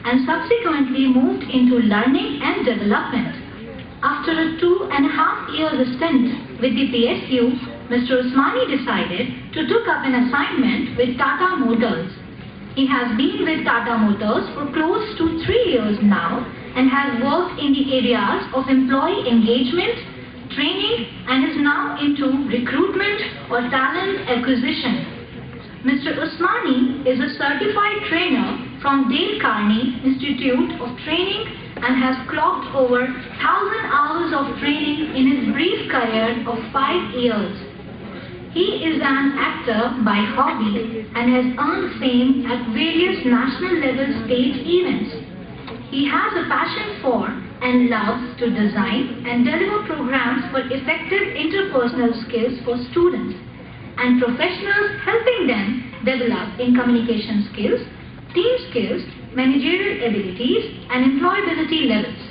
and subsequently moved into learning and development. After a 2.5-year stint with the PSU, Mr. Usmani decided to take up an assignment with Tata Motors. He has been with Tata Motors for close to 3 years now and has worked in the areas of employee engagement, training, and is now into recruitment or talent acquisition. Mr. Usmani is a certified trainer from Dale Carnegie Institute of Training and has clocked over 1,000 hours of training in his brief career of 5 years. He is an actor by hobby and has earned fame at various national level stage events. He has a passion for and loves to design and deliver programs for effective interpersonal skills for students and professionals, helping them develop in communication skills, team skills, managerial abilities, and employability levels.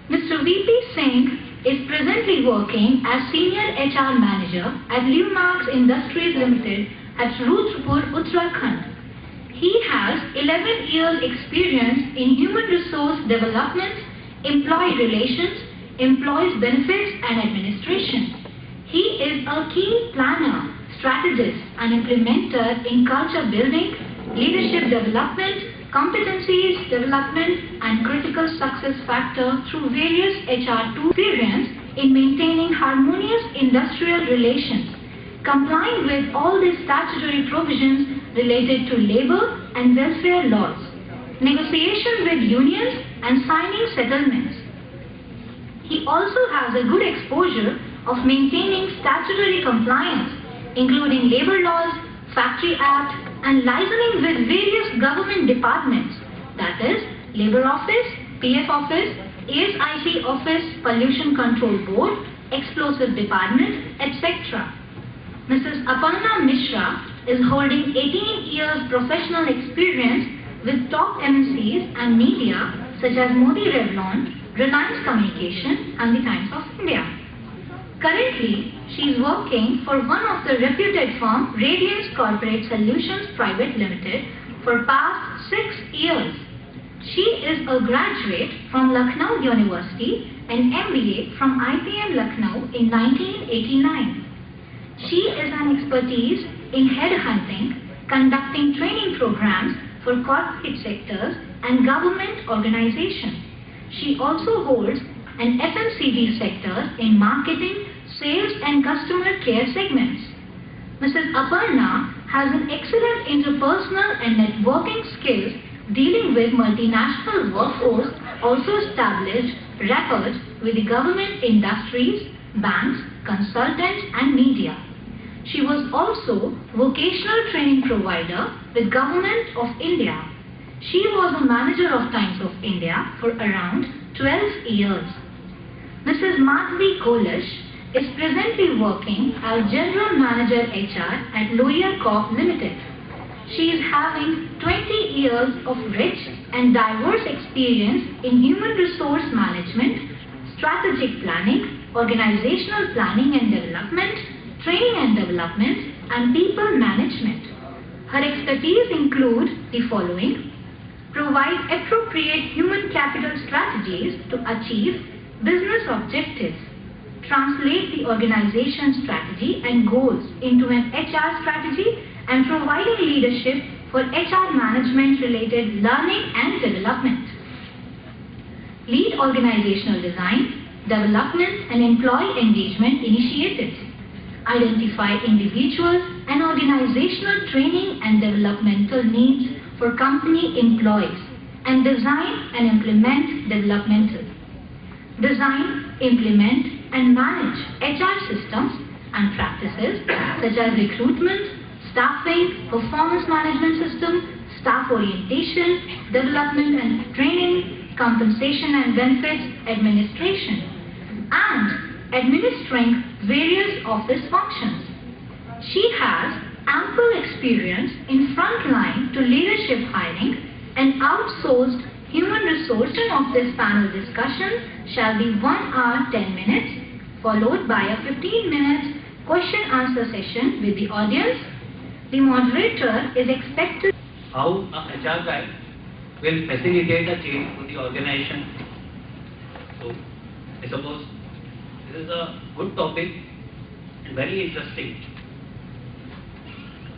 Mr. VP Singh is presently working as Senior HR Manager at Lumax Industries Limited at Rudhpur, Uttarakhand. He has 11 years experience in human resource development, employee relations, employees benefits and administration. He is a keen planner, strategist and implementer in culture building, leadership development, competencies development and critical success factor through various HR tools. Experience in maintaining harmonious industrial relations, complying with all the statutory provisions related to labor and welfare laws, negotiation with unions and signing settlements. He also has a good exposure of maintaining statutory compliance, including labor laws, Factory Act, and licensing with various government departments, that is, Labor Office, PF Office, ASIC Office, Pollution Control Board, Explosive Department, etc. Mrs. Aparna Mishra is holding 18 years professional experience with top MNCs and media such as Modi Revlon, Reliance Communication, and the Times of India. Currently, she is working for one of the reputed firm Radiance Corporate Solutions Private Limited for past 6 years. She is a graduate from Lucknow University and MBA from IPM Lucknow in 1989. She is an expertise in headhunting, conducting training programs for corporate sectors and government organizations. She also holds an FMCG sector in marketing, sales and customer care segments. Mrs. Aparna has an excellent interpersonal and networking skills dealing with multinational workforce, also established rapport with the government industries, banks, consultants and media. She was also vocational training provider with Government of India. She was a manager of Times of India for around 12 years. Mrs. Madhvi Kolish is presently working as General Manager HR at Loyer Corp Limited. She is having 20 years of rich and diverse experience in human resource management, strategic planning, organizational planning and development, training and development, and people management. Her expertise include the following: provide appropriate human capital strategies to achieve business objectives, translate the organization strategy and goals into an HR strategy, and providing leadership for HR management related learning and development. Lead organizational design, development and employee engagement initiatives. Identify individual and organizational training and developmental needs for company employees and design and implement developmental. Design, implement and manage HR systems and practices such as recruitment, staffing, performance management system, staff orientation, development and training, compensation and benefits administration, and administering various office functions. She has ample experience in frontline to leadership hiring and outsourced human resources. Of this panel discussion shall be 1 hour 10 minutes followed by a 15-minute question-answer session with the audience. The moderator is expected. How a HR guy will facilitate a change to the organization. So I suppose this is a good topic and very interesting.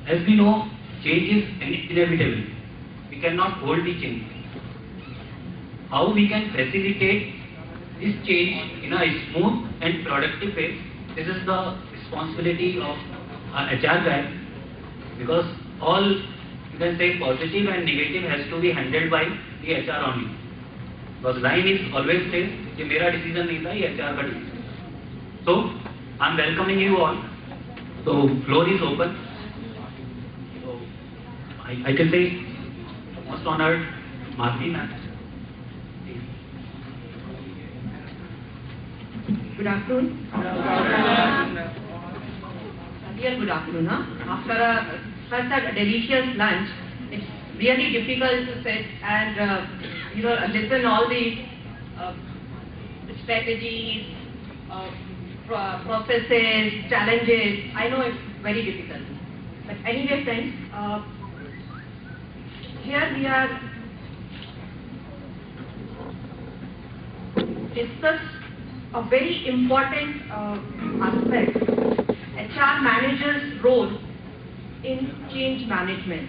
As we know, change is inevitable. We cannot hold the change. How we can facilitate this change in a smooth and productive way, this is the responsibility of an HR guy, because all, you can say, positive and negative has to be handled by the HR only. Because line is always says कि मेरा decision नहीं था, ये HR का decision. So I am welcoming you all. So floor is open. So I can say most honored Madhvi ma'am. Good afternoon. Real good afternoon. After such a delicious lunch, it's really difficult to sit and listen all the strategies, processes, challenges. I know it's very difficult. But anyway, friends, here we are discuss a very important aspect, HR manager's role in change management.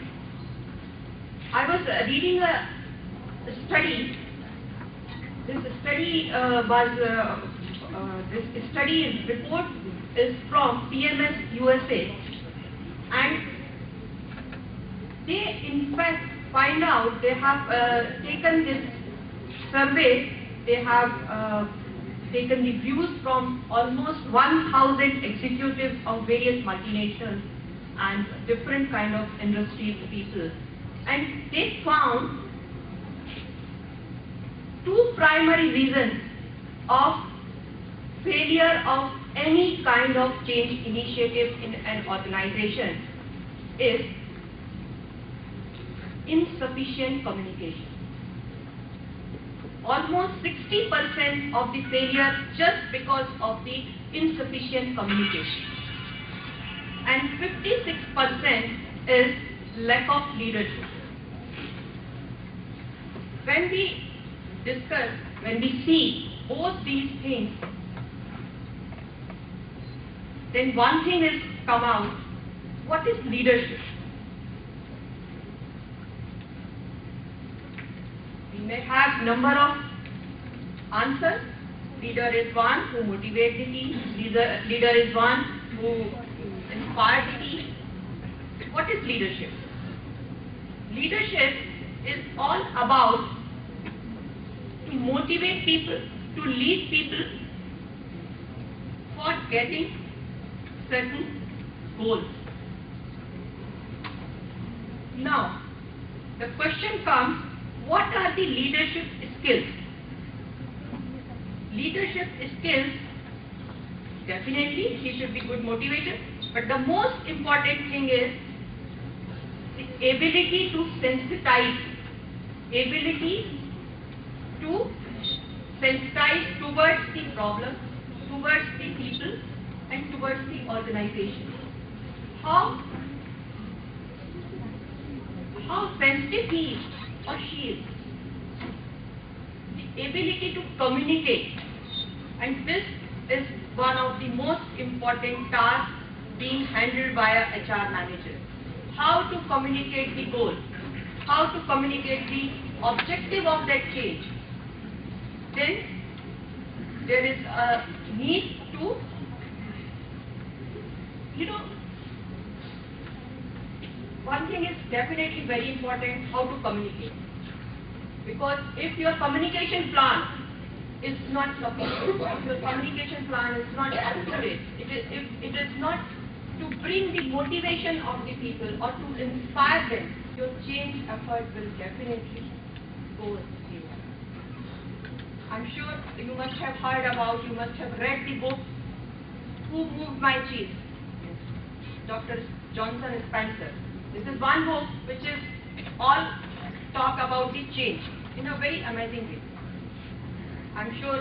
I was reading a study. This study report is from PMS USA, and they in fact find out, they have taken this survey, they have taken the views from almost 1,000 executives of various multinationals and different kind of industry people, and they found two primary reasons of failure of any kind of change initiative in an organization is insufficient communication. Almost 60% of the failure just because of the insufficient communication, and 56% is lack of leadership. When we discuss, when we see both these things, then one thing is come out: what is leadership? We may have number of answers. Leader is one who motivates the team. Leader is one who inspires the team. What is leadership? Leadership is all about to motivate people, to lead people for getting certain goals. Now, the question comes, what are the leadership skills? Leadership skills, definitely he should be good motivator, but the most important thing is the ability to sensitize, towards the problem, towards the people, and towards the organization. How sensitive he is or she is. The ability to communicate, and this is one of the most important tasks being handled by a HR manager. How to communicate the goal, how to communicate the objective of that change. Then there is a need to, one thing is definitely very important, how to communicate. Because if your communication plan is not sufficient, if your communication plan is not accurate, if it is not to bring the motivation of the people or to inspire them, your change effort will definitely go zero. I'm sure you must have heard about, you must have read the book, Who Moved My Cheese? Dr. Johnson Spencer. This is one book which is all talk about the change in a very amazing way. I'm sure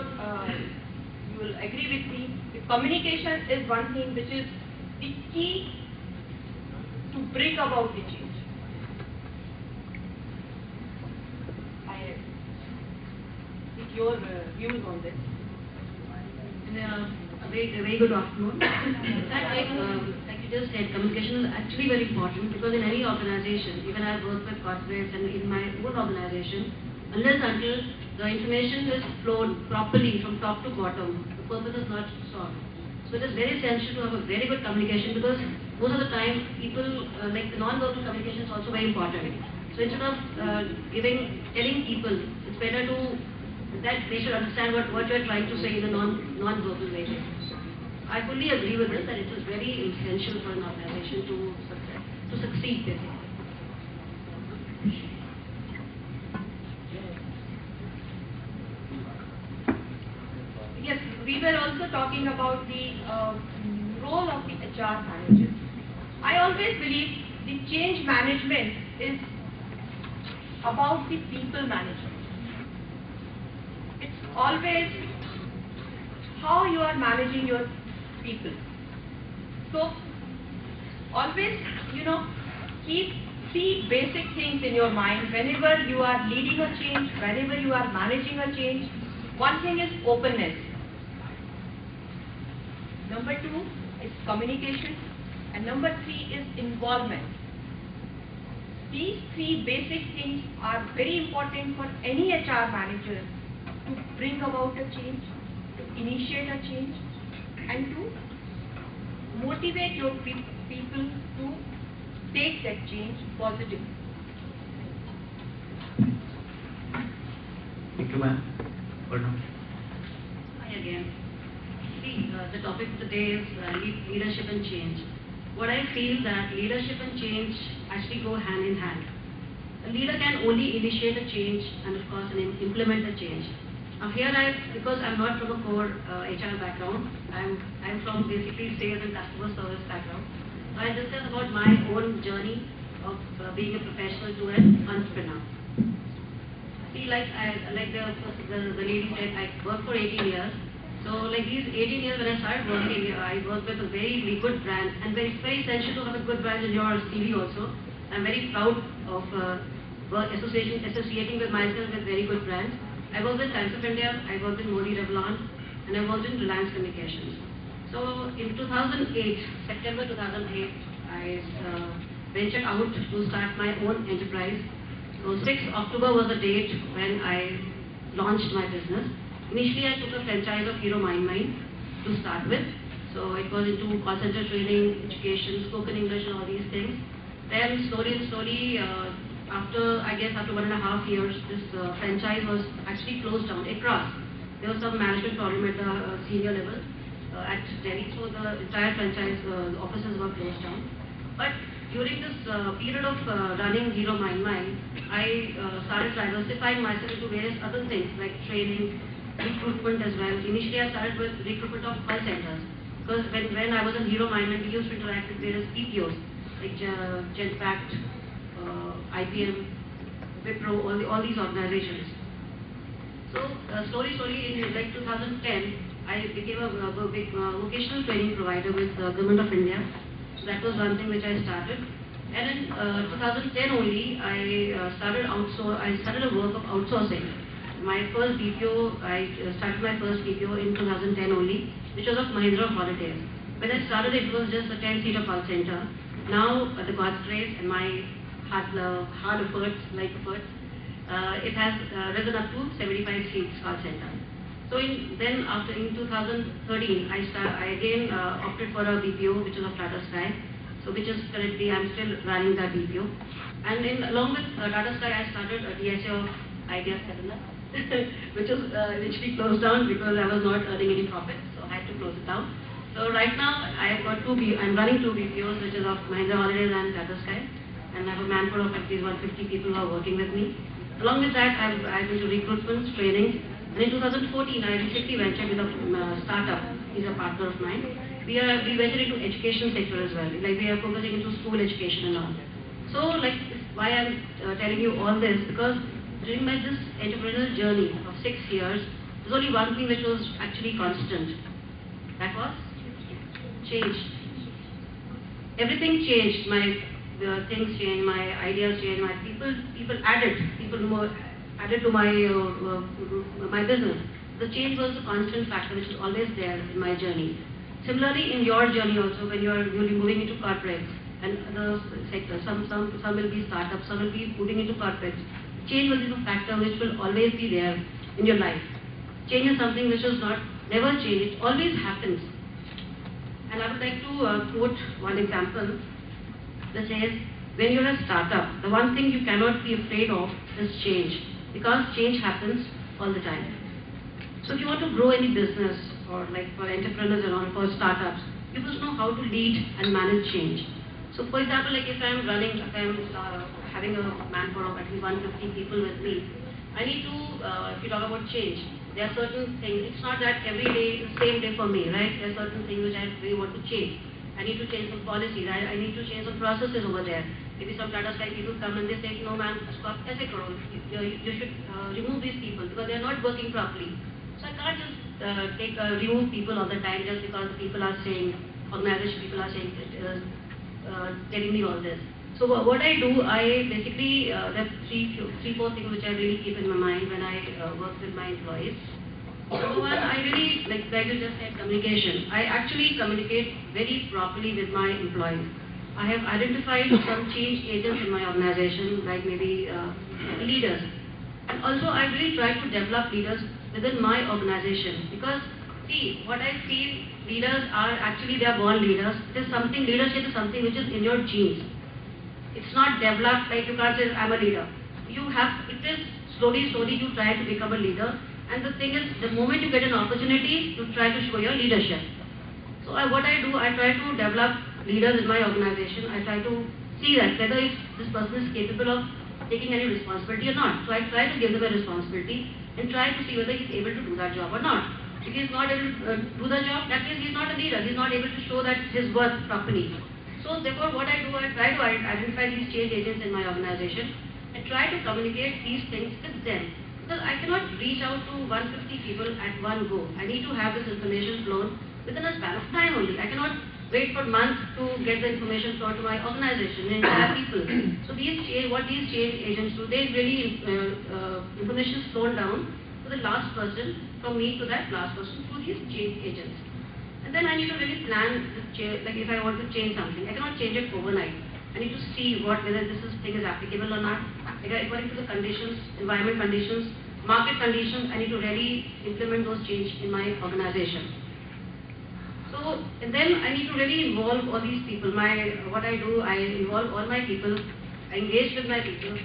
you will agree with me. The communication is one thing which is the key to bring about the change. your views on this? A very good afternoon. In fact, like you just said, communication is actually very important because in any organization, even I work with corporates and in my own organization, unless until the information is flowed properly from top to bottom, the purpose is not solved. So it is very essential to have a very good communication because most of the time people, like the non-verbal communication is also very important. So instead of telling people, it's better to that they should understand what you are trying to say in a non-verbal way. I fully agree with this that it is very essential for an organization to succeed basically. Yes, we were also talking about the role of the HR manager. I always believe the change management is about the people management. It's always how you are managing your people. So, always, keep 3 basic things in your mind whenever you are leading a change, whenever you are managing a change. One thing is openness. Number 2 is communication. And number 3 is involvement. These 3 basic things are very important for any HR manager to bring about a change, to initiate a change, and to motivate your people to take that change positively. Thank you, ma'am. Hi again. See, the topic of the day is leadership and change. What I feel that leadership and change actually go hand in hand. A leader can only initiate a change and of course implement a change. Now here because I'm not from a core HR background, I'm from basically sales and customer service background. So I discuss about my own journey of being a professional to an entrepreneur. See, like the lady said, I worked for 18 years. So like these 18 years when I started working, I worked with a very good brand, and it's very essential to have a good brand in your CV also. I'm very proud of associating with myself with very good brands. I worked with Times of India, I worked in Modi Revlon, and I worked in Reliance Communications. So in 2008, September 2008, I ventured out to start my own enterprise. So 6th October was the date when I launched my business. Initially, I took a franchise of Hero MindMind to start with. So it was into call center training, education, spoken English, and all these things. Then slowly, after 1.5 years, this franchise was actually closed down across. There was some management problem at the senior level at Delhi, so the entire franchise offices were closed down. But during this period of running Hero MindMind, I started diversifying myself into various other things like training, recruitment as well. Initially, I started with recruitment of call centers because when I was in Hero MindMind, we used to interact with various PPOs like Genpact, IBM, Wipro, all these organizations. So slowly in like 2010, I became a big vocational training provider with the Government of India. So that was one thing which I started. And in 2010 only, I started a work of outsourcing. My first BPO, I started my first BPO in 2010 only, which was of Mahindra Holidays. When I started, it was just a 10-seater call center. Now, at the God's grace and my hard efforts, it has risen up to 75 seats call center. So in 2013, I again opted for a BPO, which is of Tata Sky. So which is currently I'm still running that BPO. And along with Tata Sky, I started a DSA of Idea Cellular, which was eventually closed down because I was not earning any profit, so I had to close it down. So right now I'm running 2 BPOs, which is of Mahindra Holidays and Tata Sky, and I have a manpower of at least 150 people who are working with me. Along with that, I'm into recruitment, training, and in 2014 I recently ventured with a startup. He's a partner of mine. We ventured into education sector as well. Like we are focusing into school education and all. So like why I'm telling you all this, because during this entrepreneurial journey of 6 years, there's only one thing which was actually constant. That was change. Everything changed. My things changed, my ideas changed, my people added, people more added to my business. The change was a constant factor which is always there in my journey. Similarly, in your journey also, when you'll be moving into corporates and other sectors, some will be startups, some will be moving into corporates. Change will be a factor which will always be there in your life. Change is something which is never change, it always happens. And I would like to quote one example that says, when you're a startup, the one thing you cannot be afraid of is change, because change happens all the time. So if you want to grow any business, or like for entrepreneurs and all, for startups, you must know how to lead and manage change. So for example, like if I'm having a manpower of at least 150 people with me, I need to, if you talk about change, there are certain things, it's not that every day is the same day for me, right? There are certain things which I really want to change. I need to change some policies, I need to change some processes over there. Maybe some Tata Sky people come and they say, no ma'am, you should remove these people because they are not working properly. So I can't just remove people all the time just because the people are saying, organization people are saying, telling me all this. So what I do, I basically, there are three, four things which I really keep in my mind when I work with my employees. Number one, I really, like you just said, communication. I actually communicate very properly with my employees. I have identified some change agents in my organization, like maybe leaders. And also, I really try to develop leaders within my organization, because see, what I feel, leaders are actually, they are born leaders. It is something, leadership is something which is in your genes. It's not developed like you can't say, I'm a leader. It is slowly you try to become a leader. And the thing is, the moment you get an opportunity, you try to show your leadership. So what I do, I try to develop leaders in my organization. I try to see that whether if this person is capable of taking any responsibility or not. So I try to give them a responsibility and try to see whether he's able to do that job or not. If he's not able to do the job, that means he's not a leader. He's not able to show that his worth properly. So therefore what I do, I try to identify these change agents in my organization and try to communicate these things with them. Because I cannot reach out to 150 people at one go. I need to have this information flown within a span of time only. I cannot wait for months to get the information flown to my organization and entire people. So what these change agents do, they really information is flown down to the last person, from me to that last person, through these change agents. And then I need to really plan, like if I want to change something, I cannot change it overnight. I need to see whether this thing is applicable or not. According to the conditions, environment conditions, market conditions, I need to really implement those changes in my organization. So, and then I need to really involve all these people. What I do, I involve all my people, I engage with my people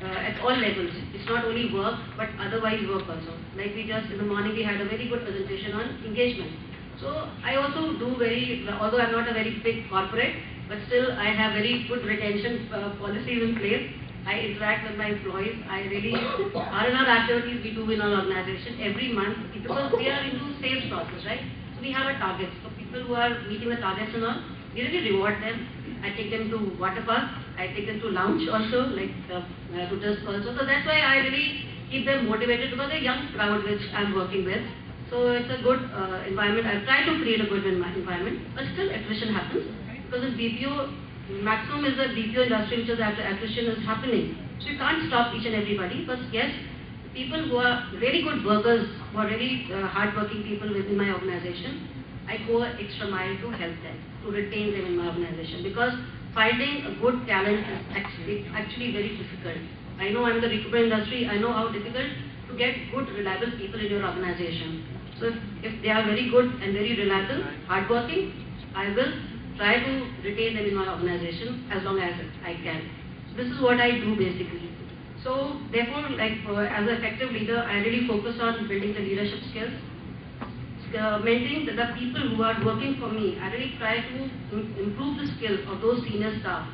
at all levels. It's not only work, but otherwise work also. Like in the morning we had a very good presentation on engagement. So I also do although I'm not a very big corporate, but still I have very good retention policies in place. I interact with my employees. I really, R&R activities we do in our organization every month, because we are into sales process, right? So we have a target. So people who are meeting the targets and all, we really reward them. I take them to water park. I take them to lounge also, like to desk also. So that's why I really keep them motivated, because they're a young crowd which I'm working with. So it's a good environment. I try to create a good environment, but still attrition happens, because in BPO, maximum is the BPO industry which is attrition is happening. So you can't stop each and everybody, but yes, people who are very good workers, who are really hard-working people within my organization, I go an extra mile to help them, to retain them in my organization, because finding a good talent is actually very difficult. I know I'm in the recruitment industry, I know how difficult to get good, reliable people in your organization. So if they are very good and very reliable, hardworking, I will try to retain them in my organization as long as I can. So this is what I do basically. So therefore, like as an effective leader, I really focus on building the leadership skills, maintaining the people who are working for me. I really try to improve the skill of those senior staff,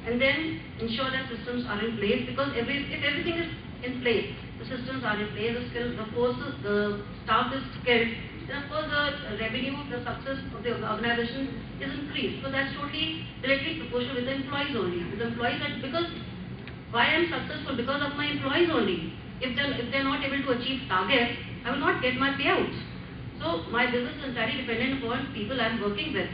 and then ensure that systems are in place, because if everything is in place, the systems are in place, the skills, the forces, the staff is skilled, then of course the revenue, the success of the organization is increased. So that's totally directly proportional with the employees only. With the employees, because why I'm successful? Because of my employees only. If they're not able to achieve targets, I will not get my payouts. So my business is entirely dependent upon people I'm working with.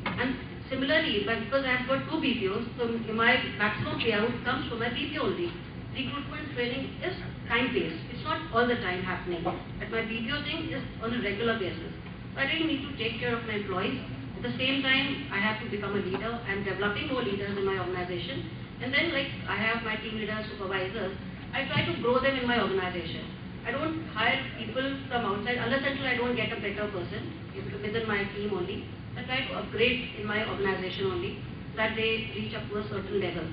And similarly, because I've got 2 BPOs, so my maximum payout comes from my BPO only. Recruitment training is time pace. It's not all the time happening. But my BPO thing is on a regular basis. So I really need to take care of my employees. At the same time, I have to become a leader. I'm developing more leaders in my organization. And then, like, I have my team leaders, supervisors. I try to grow them in my organization. I don't hire people from outside unless until I don't get a better person within my team only. I try to upgrade in my organization only, that they reach up to a certain level.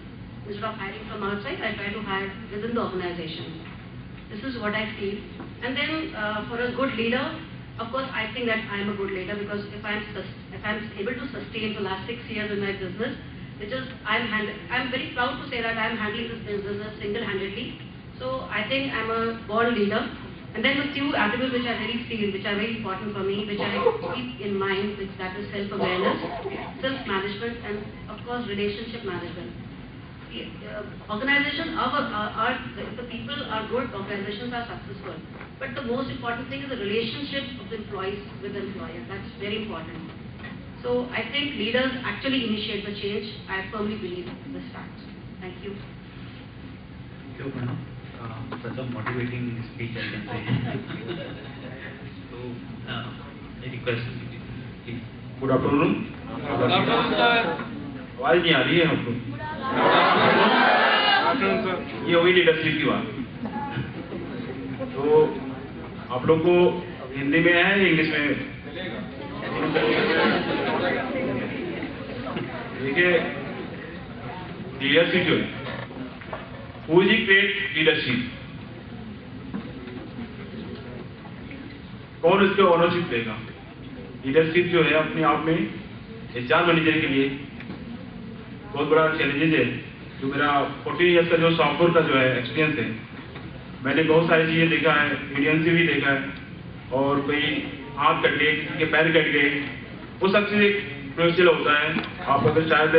Instead of hiring from outside, I try to hire within the organization. This is what I feel. And then for a good leader, of course, I think that I'm a good leader because if I'm able to sustain the last 6 years in my business, which is I'm very proud to say that I'm handling this business single-handedly. So I think I'm a born leader. And then the few attributes which are very important for me, which I keep in mind, which that is self-awareness, self-management, and of course relationship management. Organizations if the people are good, organizations are successful. But the most important thing is the relationship of the employees with the employer. That's very important. So I think leaders actually initiate the change. I firmly believe this fact. Thank you. Thank you, Pranav. Such a motivating speech, I can say. So, I request you, please. Good afternoon. आवाज नहीं आ रही है आपको? ये हुई leadership की बात। तो आप लोग को हिंदी में है या इंग्लिश में? देखिए, लीडरशिप जो है, Who is great leadership? कौन इसके ओनरशिप लेगा? लीडरशिप जो है अपने आप में एचआर मैनेजर के लिए बहुत बड़ा चैलेंजेस है। जो मेरा 14 इयर्स का जो सॉफ्टवेयर का जो है एक्सपीरियंस है, मैंने बहुत सारी चीज़ें देखा है, मीडियम से भी देखा है, और कोई हाथ कट गए, किसी के पैर कट गए, वो सब चीज़ प्रोफेशनल होता है। आप अगर शायद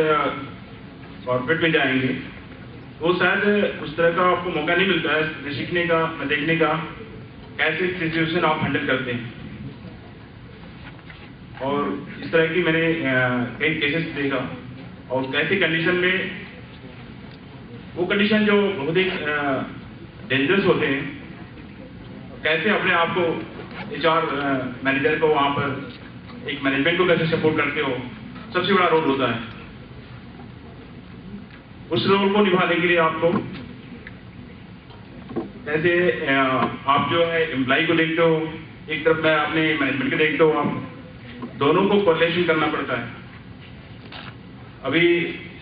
कॉर्पोरेट में जाएंगे तो शायद उस तरह का आपको मौका नहीं मिलता है सीखने का, देखने का, कैसे सिचुएशन आप हैंडल करते हैं। और इस तरह की मैंने कई केसेस देखा, और कैसी कंडीशन में, वो कंडीशन जो बहुत ही डेंजरस होते हैं, कैसे अपने आप को एचआर मैनेजर को वहाँ पर एक मैनेजमेंट को कैसे सपोर्ट करते हो, सबसे बड़ा रोल होता है। उस रोल को निभाने के लिए आपको कैसे आप जो है एम्प्लॉय को देखते हो, एक तरफ मैं अपने मैनेजमेंट को देखते हो, आप दोनों को कोरिलेशन करना पड़ता है। अभी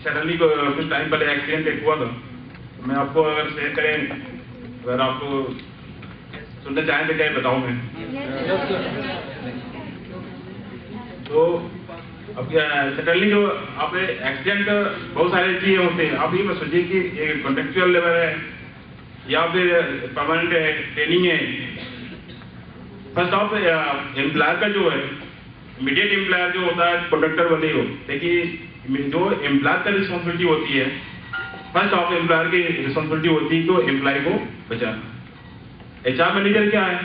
सडनली कुछ टाइम पहले एक्सीडेंट एक हुआ था, मैं आपको अगर शेयर करें, अगर आपको सुनना चाहें तो क्या बताऊं मैं? तो अब सडनली जो आप एक्सीडेंट, बहुत सारी चीजें होते हैं। आप ये मत सोचिए कि एक कॉन्ट्रेक्चुअल लेवल है या फिर परमानेंट है, ट्रेनिंग है। फर्स्ट ऑफ एम्प्लॉयर का जो है, इमीडिएट एम्प्लॉयर जो होता है, कंडक्टर बने हो, देखिए जो एम्प्लॉयर का रिस्पॉन्सिबिलिटी होती है, फर्स्ट ऑफ एम्प्लॉयर की रिस्पॉन्सिबिलिटी होती है तो एम्प्लॉय को बचाना। एचआर मैनेजर क्या है?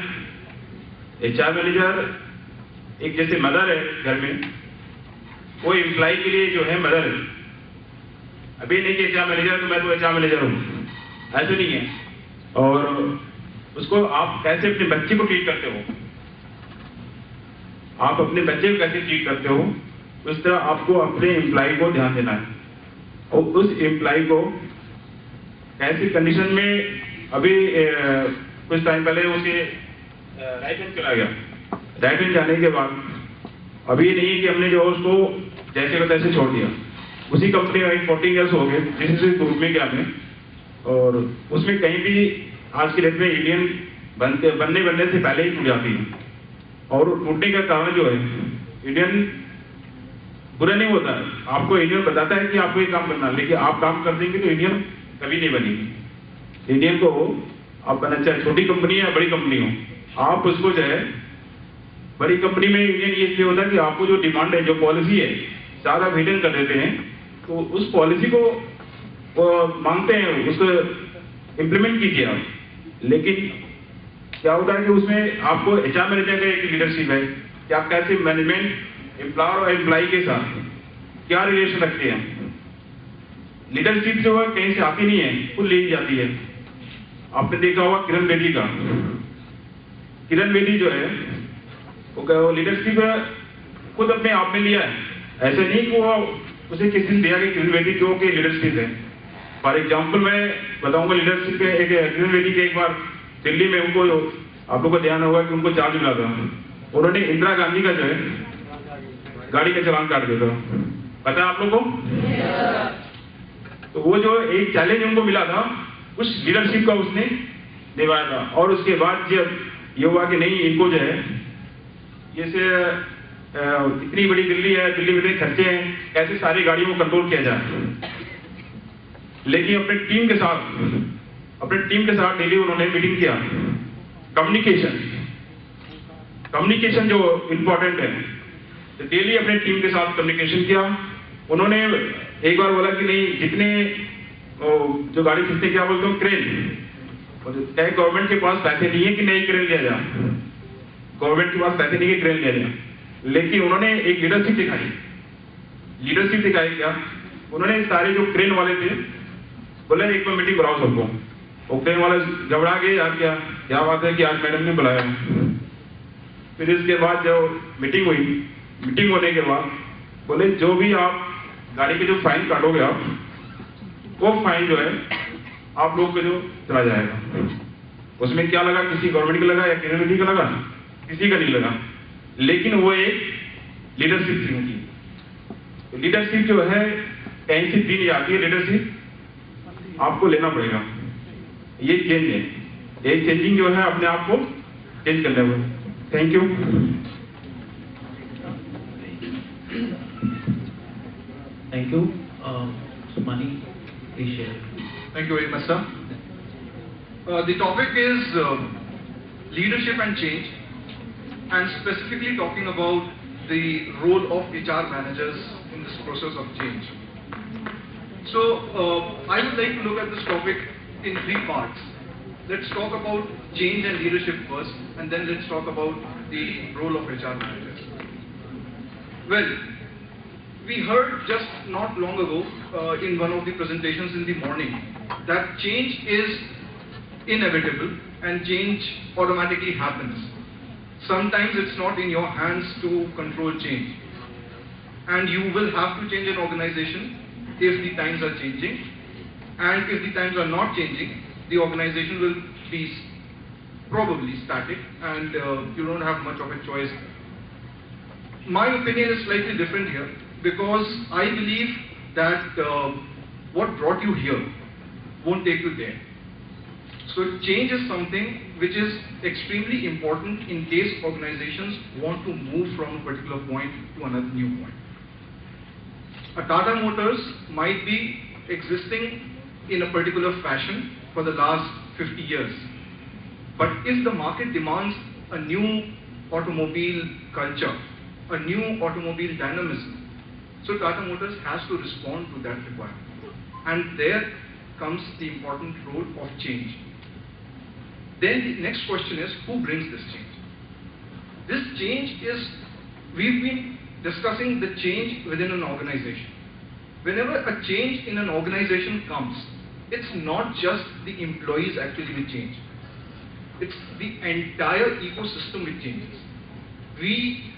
एचआर मैनेजर एक जैसे मदर है घर में, वो एम्प्लॉय के लिए जो है मदर है। अभी नहीं कि एचआर मैनेजर तो मैं तो एचआर मैनेजर हूँ, ऐसे नहीं है। और उसको आप कैसे अपने बच्चे को ट्रीट करते हो, आप अपने बच्चे को कैसे ट्रीट करते हो, उस तरह आपको अपने एम्प्लॉय को ध्यान देना है। और उस एम्प्लॉय को कैसी कंडीशन में, अभी कुछ टाइम पहले उसे राइट हैंड चला गया, राइट हैंड जाने के बाद अभी नहीं है कि हमने जो उसको जैसे को तैसे छोड़ दिया। उसी कंपनी में 14 इयर्स हो गए, जिससे ग्रुप में गया मैं, और उसमें कहीं भी आज की डेट में इंडियन बनने से पहले ही टूट जाती है। और टूटने का कारण जो है, इंडियन बुरा नहीं होता है, आपको इंडियन बताता है कि आपको ये काम करना, लेकिन आप काम कर देंगे तो इंडियन कभी नहीं बनेगी। इंडियन को आप बनना चाहे छोटी कंपनी या बड़ी कंपनी हो, आप उसको जो है, बड़ी कंपनी में इंडियन ये इसलिए होता है कि आपको जो डिमांड है, जो पॉलिसी है, सारा रिटर्न कर देते हैं, तो उस पॉलिसी को वो मांगते हैं, उसको इम्प्लीमेंट कीजिए आप। लेकिन क्या होता है कि उसमें आपको एचआर मैनेजर का एक लीडरशिप है कि आप कैसे मैनेजमेंट एम्प्लॉयर और एम्प्लॉय के साथ क्या रिलेशन रखते हैं। लीडरशिप जो है कहीं से आती नहीं है, खुद ले जाती है। आपने देखा होगा किरण बेदी का। किरण बेदी जो है वो लीडरशिप खुद अपने आप में लिया है, ऐसे नहीं कि वो उसे किसी ने दिया कि किरण बेदी क्यों के लीडरशिप है। फॉर एग्जाम्पल मैं बताऊंगा लीडरशिप के एक किरण बेदी के एक बार दिल्ली में उनको आप लोगों को ध्यान होगा कि उनको चार्ज मिला था, उन्होंने इंदिरा गांधी का जो है गाड़ी का चालान काट दिया था, पता है आप लोगों को? तो वो जो एक चैलेंज उनको मिला था उस लीडरशिप का उसने निभाया था। और उसके बाद जब ये हुआ कि नहीं इनको जो है ये से इतनी बड़ी दिल्ली है, दिल्ली में इतने खर्चे हैं, कैसे सारी गाड़ियों को कंट्रोल किया जाए। लेकिन अपने टीम के साथ डेली उन्होंने मीटिंग किया। कम्युनिकेशन जो इंपॉर्टेंट है, तो डेली अपने टीम के साथ कम्युनिकेशन किया। उन्होंने एक बार बोला कि नहीं जितने जो गाड़ी खींचते क्या बोलते हो क्रेन, गवर्नमेंट के पास पैसे नहीं है कि नई क्रेन लिया जाए, गवर्नमेंट के पास पैसे नहीं है क्रेन लिया जाए। लेकिन उन्होंने एक लीडरशिप दिखाई क्या, उन्होंने सारे जो क्रेन वाले थे बोले एक बार मीटिंग बुलाओ सबको। वो क्रेन वाले घबरा गए, यार क्या बात है कि आज मैडम ने बुलाया। फिर इसके बाद जो मीटिंग हुई, मीटिंग होने के बाद बोले जो भी आप गाड़ी के जो फाइन काटोगे आप, वो फाइन जो है आप लोग को जो चला जाएगा। उसमें क्या लगा, किसी गवर्नमेंट का लगा या किसी का लगा, किसी का नहीं लगा। लेकिन वो एक लीडरशिप थी उनकी। तो लीडरशिप जो है कहीं से भी नहीं आती है, लीडरशिप आपको लेना पड़ेगा। ये चेंज है, ये चेंजिंग जो है अपने आप को चेंज करने में। Thank you. Thank you. Usmani, please share. Thank you very much, sir. The topic is leadership and change, and specifically talking about the role of HR managers in this process of change. So, I would like to look at this topic in 3 parts. Let's talk about change and leadership first, and then let's talk about the role of HR managers. Well, we heard just not long ago in one of the presentations in the morning that change is inevitable and change automatically happens. Sometimes it's not in your hands to control change, and you will have to change an organization if the times are changing, and if the times are not changing, the organization will be probably static and you don't have much of a choice. My opinion is slightly different here, because I believe that what brought you here won't take you there. So change is something which is extremely important in case organizations want to move from a particular point to another new point. A Tata Motors might be existing in a particular fashion for the last 50 years. But if the market demands a new automobile culture, a new automobile dynamism, so Tata Motors has to respond to that requirement. And there comes the important role of change. Then the next question is, who brings this change? This change is, we've been discussing the change within an organization. Whenever a change in an organization comes, it's not just the employees actually which change. It's the entire ecosystem which changes. We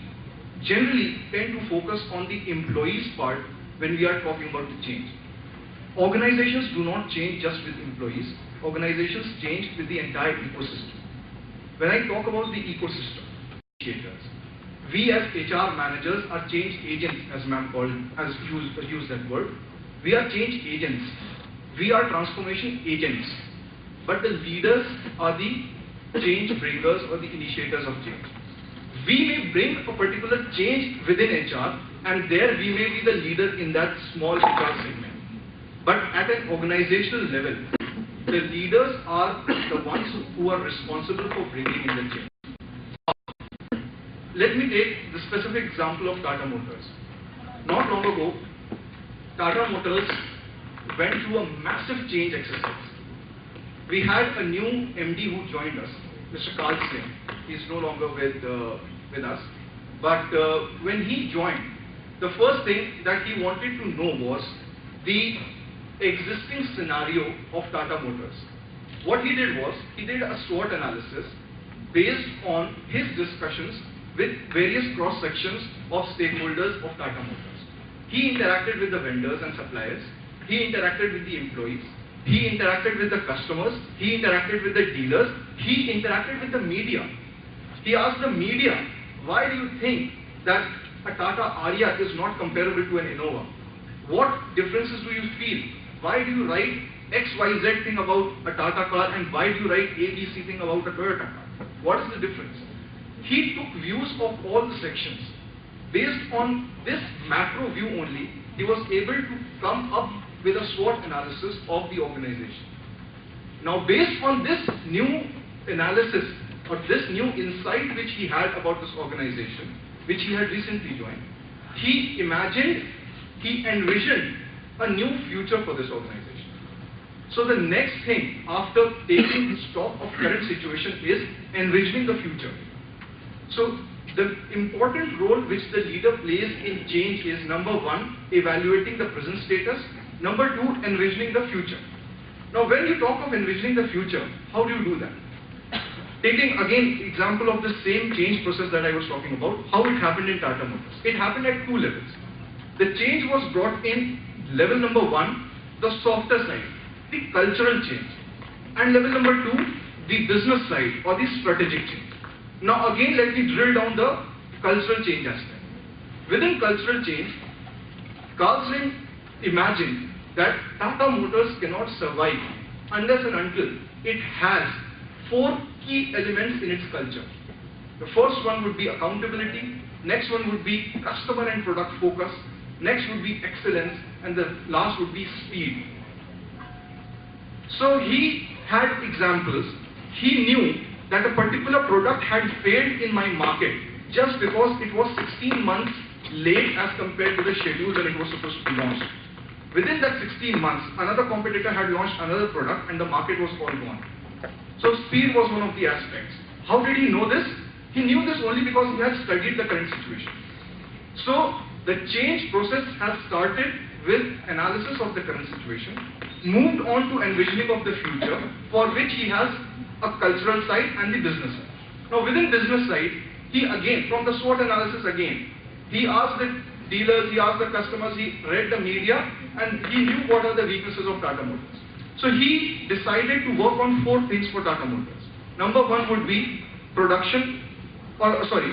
generally tend to focus on the employees part when we are talking about the change. Organizations do not change just with employees. Organizations change with the entire ecosystem. When I talk about the ecosystem, we as HR managers are change agents, as ma'am called, as used that word. We are change agents. We are transformation agents. But the leaders are the change bringers or the initiators of change. We may bring a particular change within HR, and there we may be the leader in that small HR segment. But at an organizational level, the leaders are the ones who are responsible for bringing in the change. Let me take the specific example of Tata Motors. Not long ago, Tata Motors went through a massive change exercise. We had a new MD who joined us, Mr. Karl Singh. He's no longer with us. But when he joined, the first thing that he wanted to know was the existing scenario of Tata Motors. What he did was, he did a SWOT analysis based on his discussions with various cross-sections of stakeholders of Tata Motors. He interacted with the vendors and suppliers, he interacted with the employees, he interacted with the customers, he interacted with the dealers, he interacted with the media. He asked the media, why do you think that a Tata Aria is not comparable to an Innova? What differences do you feel? Why do you write XYZ thing about a Tata car and why do you write ABC thing about a Toyota car? What is the difference? He took views of all the sections. Based on this macro view only, he was able to come up with a SWOT analysis of the organization. Now, based on this new analysis or this new insight which he had about this organization, which he had recently joined, he envisioned a new future for this organization. So the next thing after taking stock of current situation is envisioning the future. So the important role which the leader plays in change is, number one, evaluating the present status, number two, envisioning the future. Now when you talk of envisioning the future, how do you do that? Taking again example of the same change process that I was talking about, how it happened in Tata Motors. It happened at two levels. The change was brought in level number one, the softer side, the cultural change. And level number two, the business side or the strategic change. Now again, let me drill down the cultural change aspect. Within cultural change, Carl Slim imagined that Tata Motors cannot survive unless and until it has four key elements in its culture. The first one would be accountability, next one would be customer and product focus, next would be excellence, and the last would be speed. So he had examples. He knew that a particular product had failed in my market just because it was 16 months late as compared to the schedule when it was supposed to be launched. Within that 16 months, another competitor had launched another product and the market was all gone. So speed was one of the aspects. How did he know this? He knew this only because he had studied the current situation. So the change process has started with analysis of the current situation, moved on to envisioning of the future, for which he has a cultural side and the business side. Now within business side, he again, from the SWOT analysis again, he asked the dealers, he asked the customers, he read the media, and he knew what are the weaknesses of Tata Motors. So he decided to work on four things for Tata Motors. Number one would be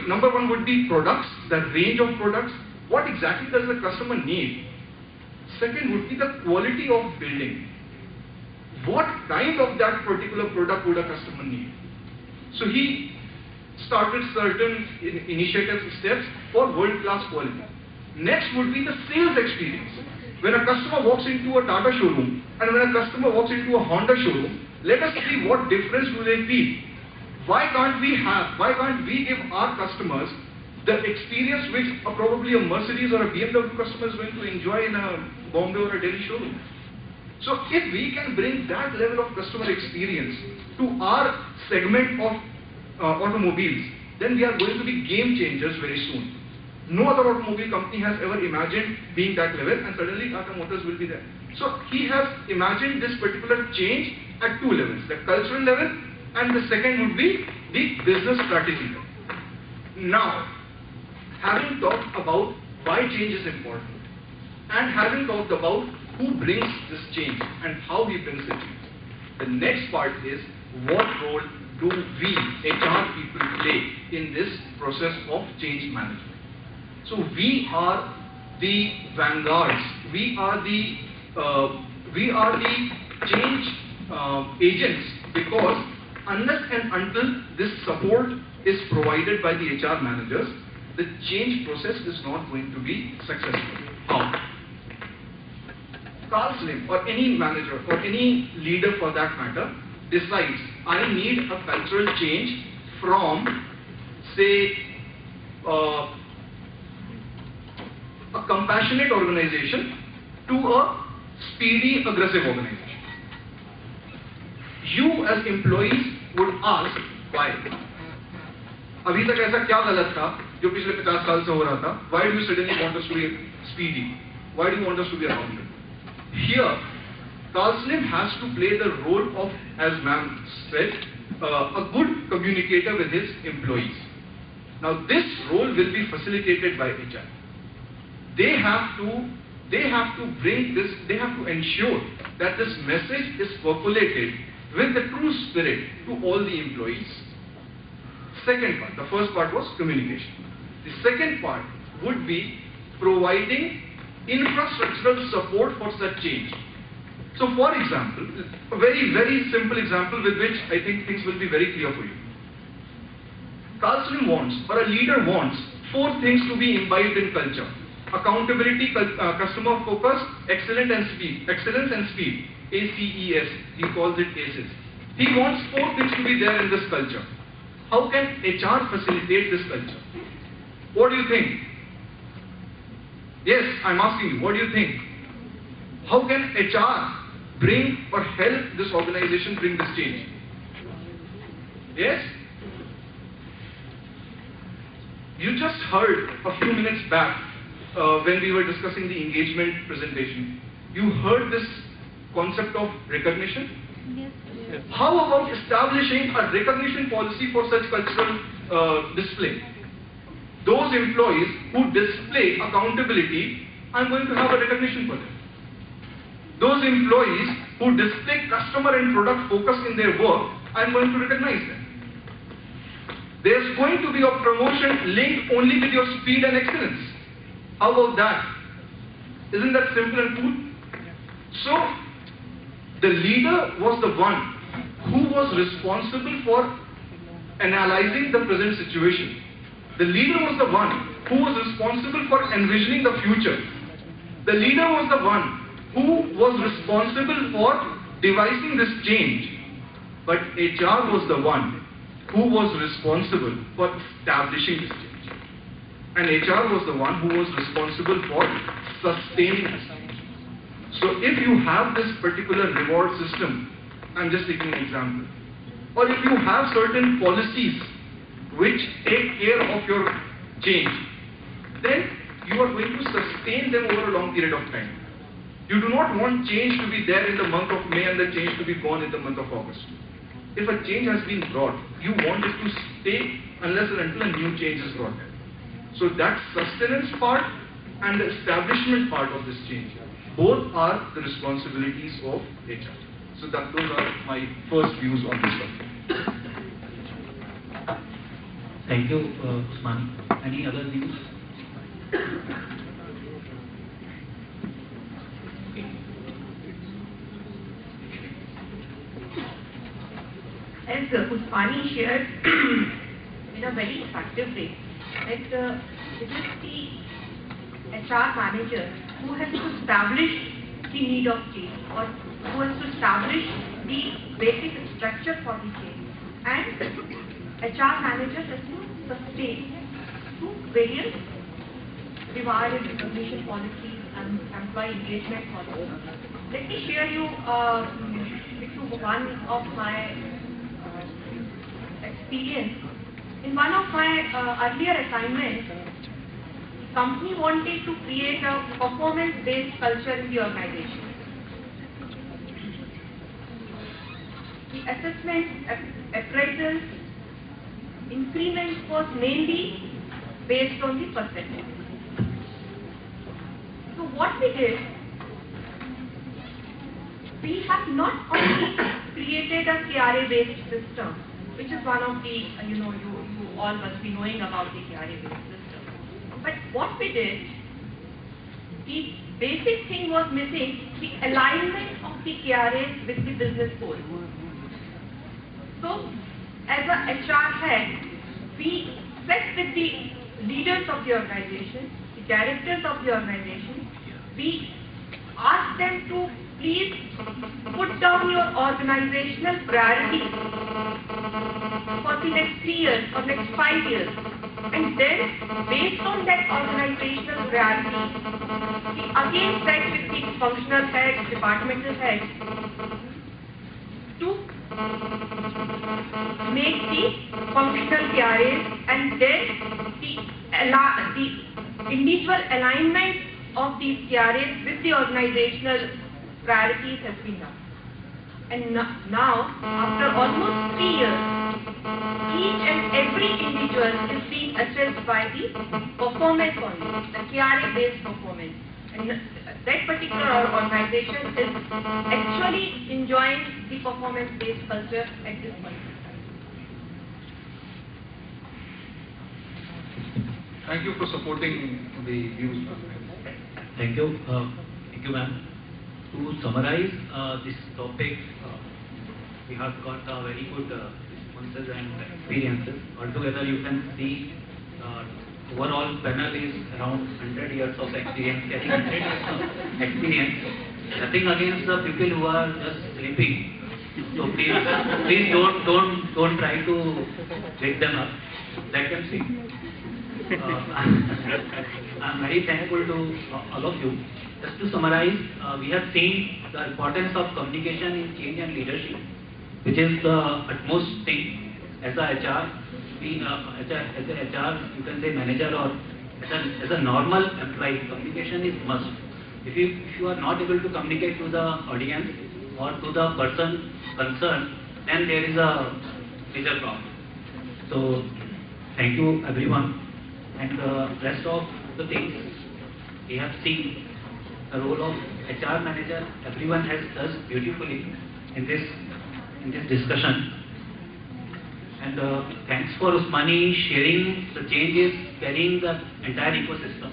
number one would be products, the range of products. What exactly does the customer need? Second would be the quality of building. What kind of that particular product would a customer need? So he started certain initiative steps for world-class quality. Next would be the sales experience. When a customer walks into a Tata showroom and when a customer walks into a Honda showroom, let us see what difference do they feel. Why can't we give our customers the experience which probably a Mercedes or a BMW customer is going to enjoy in a Bombay or a Delhi showroom? So if we can bring that level of customer experience to our segment of automobiles, then we are going to be game changers very soon. No other automobile company has ever imagined being that level, and suddenly Tata Motors will be there. So he has imagined this particular change at two levels, the cultural level and the second would be the business strategy level. Now, having talked about why change is important and having talked about who brings this change and how he brings the change, the next part is what role do we HR people play in this process of change management. So we are the vanguards, we are the change agents, because unless and until this support is provided by the HR managers, the change process is not going to be successful. How? Carl Slim or any manager or any leader for that matter decides, I need a cultural change from, say, a compassionate organization to a speedy, aggressive organization. You as employees would ask, why? अभी तक ऐसा क्या गलत था जो पिछले 50 साल से हो रहा था? Why do you suddenly want us to be speedy? Why do you want us to be accountable? Here, Carl Slim has to play the role of, as ma'am said, a good communicator with his employees. Now this role will be facilitated by HR. They have to bring this, they have to ensure that this message is populated with the true spirit to all the employees. Second part, the first part was communication. The second part would be providing infrastructural support for such change. So for example, a very simple example with which I think things will be very clear for you. Carl Slim wants, or a leader wants, 4 things to be imbibed in culture. Accountability, customer focus, excellence and speed. ACES, he calls it ACES. He wants 4 things to be there in this culture. How can HR facilitate this culture? What do you think? Yes, I'm asking you, what do you think? How can HR bring or help this organization bring this change? Yes? You just heard a few minutes back when we were discussing the engagement presentation. You heard this concept of recognition? Yes. How about establishing a recognition policy for such cultural display? Those employees who display accountability, I'm going to have a recognition for them. Those employees who display customer and product focus in their work, I'm going to recognize them. There's going to be a promotion linked only with your speed and excellence. How about that? Isn't that simple and cool? So, the leader was the one who was responsible for analyzing the present situation. The leader was the one who was responsible for envisioning the future. The leader was the one who was responsible for devising this change. But HR was the one who was responsible for establishing this change. And HR was the one who was responsible for sustaining this change. So if you have this particular reward system, I'm just taking an example, or if you have certain policies which take care of your change, then you are going to sustain them over a long period of time. You do not want change to be there in the month of May and the change to be gone in the month of August. If a change has been brought, you want it to stay unless and until a new change is brought in. So that sustenance part and the establishment part of this change, both are the responsibilities of HR. So those are my first views on this subject. Thank you, Usmani. Any other views? As Usmani shared in a very effective way, that it is the HR manager who has to establish the need of change, or who has to establish the basic structure for the change, and HR manager has to sustain through various reward and recognition policies and employee engagement policies. Let me share you with you one of my experience. In one of my earlier assignments, the company wanted to create a performance-based culture in the organization. The assessment, appraisals, increments was mainly based on the percentage. So what we did, we have not only created a KRA-based system, which is one of the, you all must be knowing about the KRA-based system. But what we did, the basic thing was missing, the alignment of the KRAs with the business goals. So, as a HR head, we sat with the leaders of the organization, the directors of the organization. We asked them to please put down your organizational priorities for the next 3 years or next 5 years. And then, based on that organizational priority, we again sat with the functional heads, departmental heads, to make the functional KRAs, and then the individual alignment of these KRAs with the organizational priorities has been done. And now, after almost 3 years, each and every individual is being assessed by the performance only, the KRA-based performance. And that particular organization is actually enjoying the performance-based culture at this point in time. Thank you for supporting the views, ma'am. Thank you. Thank you, ma'am. To summarize this topic, we have got very good responses and experiences. Altogether, you can see overall panel is around 100 years of experience, getting 100 years of experience. Nothing against the people who are just sleeping. So please don't try to wake them up. Let them sleep. I'm very thankful to all of you. Just to summarize, we have seen the importance of communication in change and leadership, which is the utmost thing. As a HR, as a HR, you can say manager, or as a normal employee, communication is must. If you are not able to communicate to the audience or to the person concerned, then there is a major problem. So thank you everyone, and the rest of the things we have seen. The role of HR manager, everyone has done beautifully in this discussion. And thanks for Usmani sharing the changes, carrying the entire ecosystem,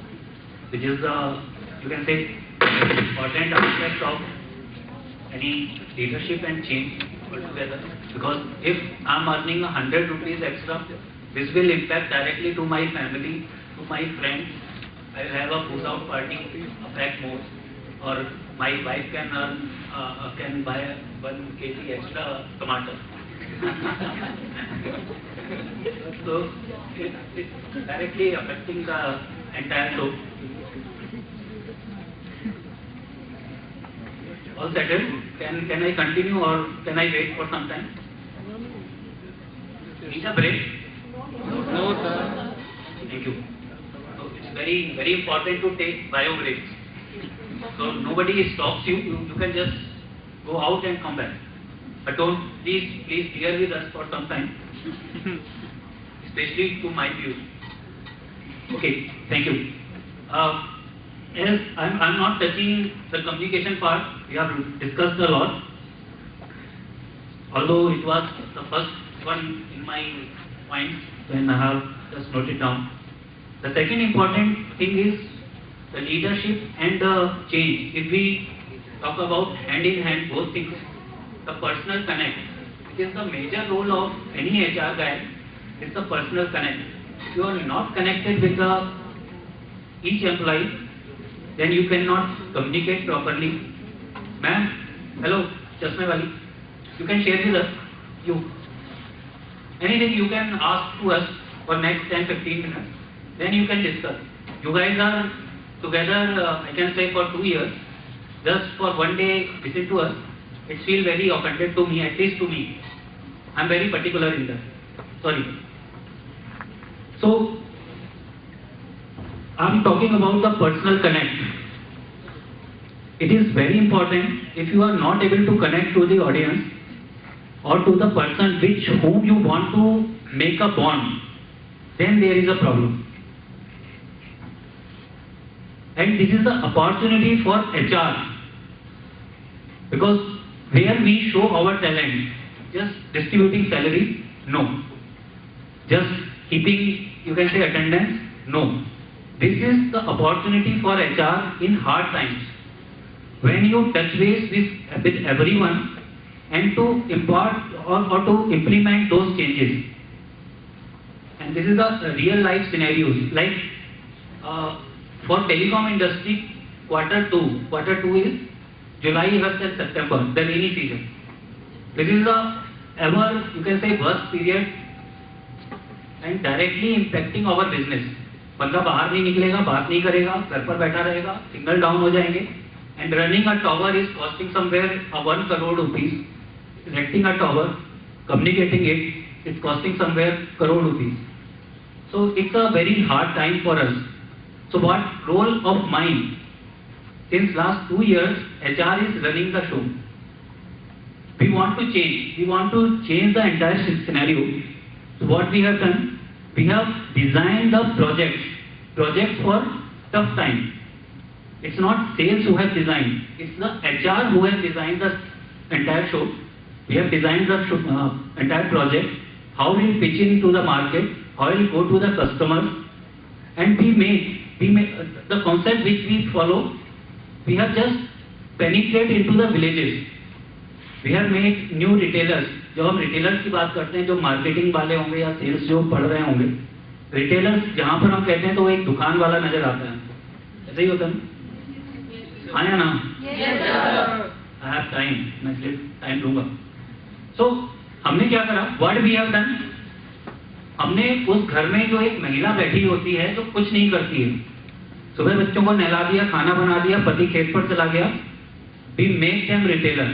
which is the, you can say, important aspect of any leadership and change altogether. Because if I'm earning 100 rupees extra, this will impact directly to my family, to my friends. I will have a push out party, a pack more, or my wife can earn, can buy 1 kg extra tomato. So it's directly affecting the entire loop. All settled? Can I continue or can I wait for some time? Need a break? No, sir. Thank you. So it's very important to take bio breaks. So nobody stops you. You can just go out and come back. But please bear with us for some time, especially to my views. Okay, thank you. As I'm not touching the communication part, we have discussed a lot. Although it was the first one in my mind when I have just noted down. The second important thing is the leadership and the change. If we talk about hand in hand both things, the personal connect, it is the major role of any HR guy. It's the personal connect. If you are not connected with each employee, then you cannot communicate properly. Ma'am, hello, Chashme Wali, you can share with us. Anything you can ask to us for next 10-15 minutes. Then you can discuss. You guys are together, I can say, for 2 years. Just for one day listen to us. It feels very offended to me, at least to me. I'm very particular in that. Sorry. So, I'm talking about the personal connect. It is very important. If you are not able to connect to the audience or to the person whom you want to make a bond, then there is a problem. And this is the opportunity for HR. Because where we show our talent, just distributing salaries, no. Just keeping, you can say, attendance, no. This is the opportunity for HR in hard times. When you touch base with everyone and to impart or to implement those changes. And this is a real life scenarios. Like for telecom industry, quarter two is July, August and September, the rainy season. This is the ever, you can say, worst period and directly impacting our business. बंदा बाहर नहीं निकलेगा, बात नहीं करेगा, घर पर बैठा रहेगा, सिग्नल डाउन हो जाएंगे. And running a tower is costing somewhere 1 crore rupees. Erecting a tower, communicating it, is costing somewhere crore rupees. So it's a very hard time for us. So what role of mine since last 2 years, HR is running the show. We want to change. We want to change the entire scenario. So what we have done, we have designed the projects for tough time. It's not sales who have designed. It's the HR who has designed the entire show. We have designed the entire project. How we pitch into the market. How we go to the customers. And we make the concept which we follow. We have just penetrated into the villages. We have made new retailers. जब हम retailers की बात करते हैं, जो marketing वाले होंगे या सेल्स जो पढ़ रहे होंगे, रिटेलर्स जहाँ पर हम कहते हैं तो वो एक दुकान वाला नजर आता है. ऐसे ही होता है. आया ना? I have time. मैं इसलिए टाइम लूंगा. So हमने क्या करा? What we have done? हमने उस घर में जो एक महिला बैठी होती है जो कुछ नहीं करती है, सुबह बच्चों को नहला दिया, खाना बना दिया, पति खेत पर चला गया, we make them retailer.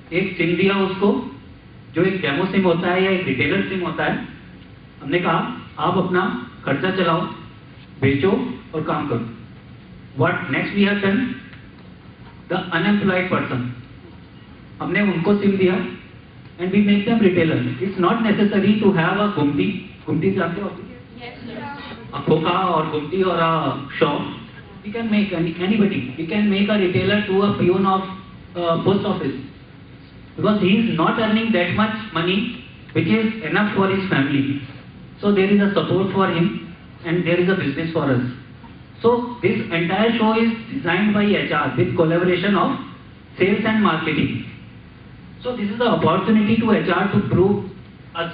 एक सिम दिया उसको, जो एक डेमो सिम होता है या एक रिटेलर सिम होता है. हमने कहा आप अपना खर्चा चलाओ, बेचो और काम करो. What next we have done? The unemployed person. हमने उनको सिम दिया and we make them retailer. It's not necessary to have a गुमटी जानते हो? A खोखा और गुमटी और a shop. We can make anybody. We can make a retailer to a peon of post office. Because he is not earning that much money which is enough for his family. So there is a support for him and there is a business for us. So this entire show is designed by HR with collaboration of sales and marketing. So this is the opportunity to HR to prove us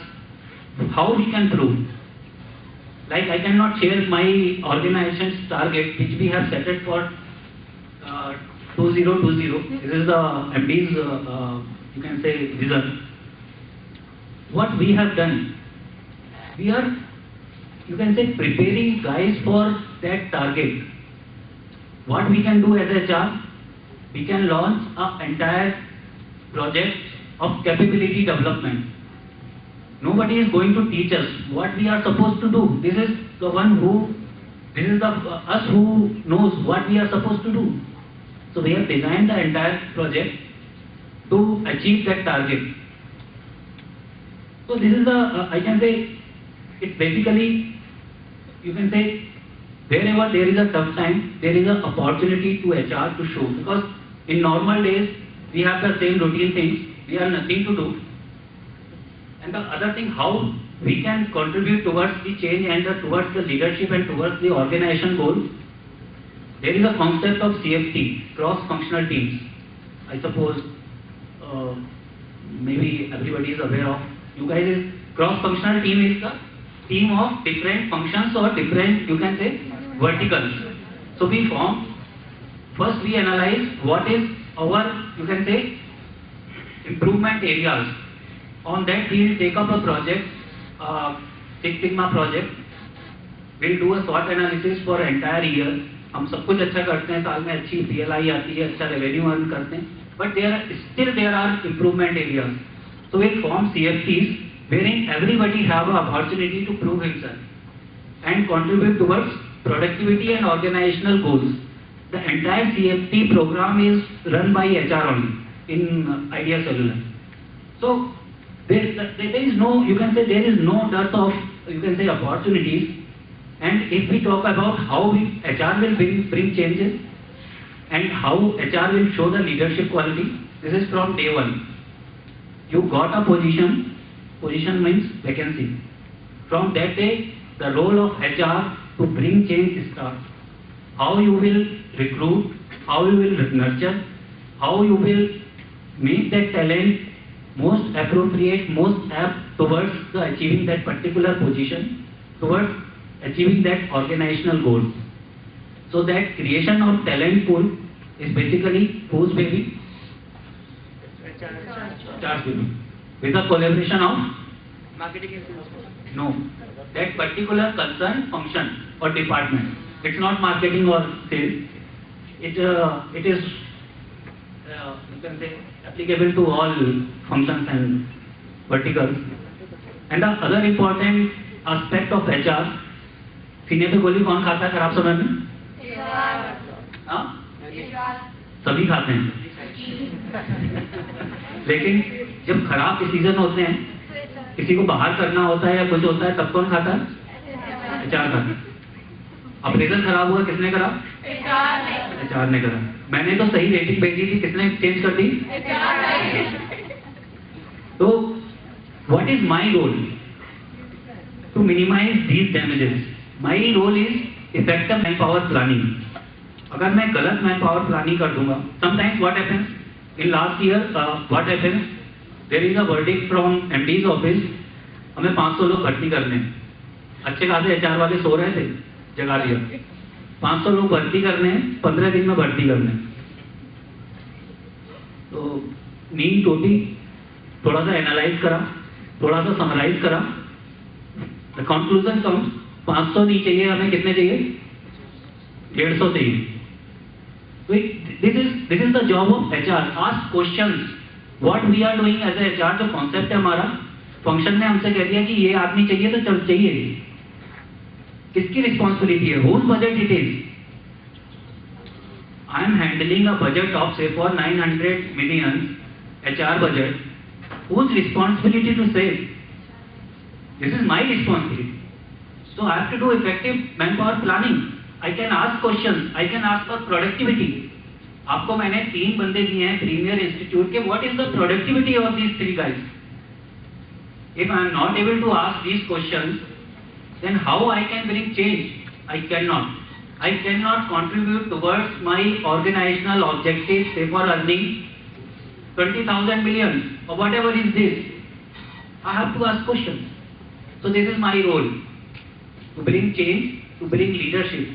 how we can prove. Like I cannot share my organization's target which we have set it for 2020. This is the MD's you can say vision. What we have done, we are, you can say, preparing guys for that target. What we can do as HR, we can launch an entire project of capability development. Nobody is going to teach us what we are supposed to do. This is the us who knows what we are supposed to do. So we have designed the entire project to achieve that target. So this is the, I can say, it's basically, you can say, wherever there is a tough time, there is an opportunity to HR to show. Because in normal days, we have the same routine things, we have nothing to do. And the other thing, how we can contribute towards the change and towards the leadership and towards the organization goal. There is a concept of CFT, cross-functional teams. I suppose maybe everybody is aware of. You guys is cross-functional team is the team of different functions or different, you can say, verticals. So we form, first we analyze what is our, you can say, improvement areas. On that we will take up a project, Six Sigma project. We'll do a SWOT analysis for entire year. हम सब कुछ अच्छा करते हैं, साल में अच्छी PLI आती है, अच्छा revenue earn करते हैं. But there are improvement areas. So we form CFTs wherein everybody have an opportunity to prove himself and contribute towards productivity and organizational goals. The entire CFT program is run by HR only in Idea Cellular. So there is no, you can say, there is no dearth of, you can say, opportunities. And if we talk about how HR will bring changes and how HR will show the leadership quality, this is from day one. You got a position means vacancy. From that day, the role of HR to bring change starts. How you will recruit, how you will nurture, how you will make that talent most appropriate, most apt towards achieving that particular position, towards achieving that organizational goal. So that creation of talent pool is basically whose baby? HR's baby. With a collaboration of marketing. No, that particular concern function or department. It's not marketing or sales. It is you can say applicable to all functions and verticals. And the other important aspect of HR, सीने पे गोली कौन खाता है खराब समय में? हाँ, सभी खाते हैं। लेकिन जब खराब डिसीजन होते हैं, किसी को बाहर करना होता है या कुछ होता है, तब कौन खाता है? एचआर खाता है। अप्रेजल खराब हुआ, किसने करा? एचआर ने करा। मैंने तो सही रेटिंग भेजी थी, किसने चेंज कर दी? तो what is my role to minimise these damages? My role is effective manpower planning. अगर मैं गलत मैन पावर प्लानिंग कर दूंगा, sometimes what happens in last year, what happens, there is a verdict from MD's office, हमें 500 लोग भर्ती करने हैं। अच्छे खासे एचआर वाले सो रहे थे, जगा दिया। 500 लोग भर्ती करने हैं, 15 दिन में भर्ती करने हैं। तो नींद टूटी, थोड़ा सा एनालाइज करा, थोड़ा सा समराइज करा, द कंक्लूजन कम्स 500 नहीं चाहिए हमें, कितने चाहिए? 150 चाहिए। This is the job of HR. Ask questions, what we are doing as HR. जो कॉन्सेप्ट है हमारा, फंक्शन ने हमसे कह दिया कि ये आदमी चाहिए तो चल चाहिए। किसकी रिस्पॉन्सिबिलिटी है? Whose budget it is? I am handling a budget of say for 900 million HR budget. Whose responsibility to save? This is my responsibility. So I have to do effective manpower planning. I can ask questions. I can ask for productivity. आपको मैंने 3 बंदे दिए हैं premier institute के. What is the productivity of these 3 guys? If I am not able to ask these questions, then how I can bring change? I cannot. I cannot contribute towards my organizational objectives, say for earning 20,000 million or whatever is this. I have to ask questions. So this is my role, to bring change, to bring leadership.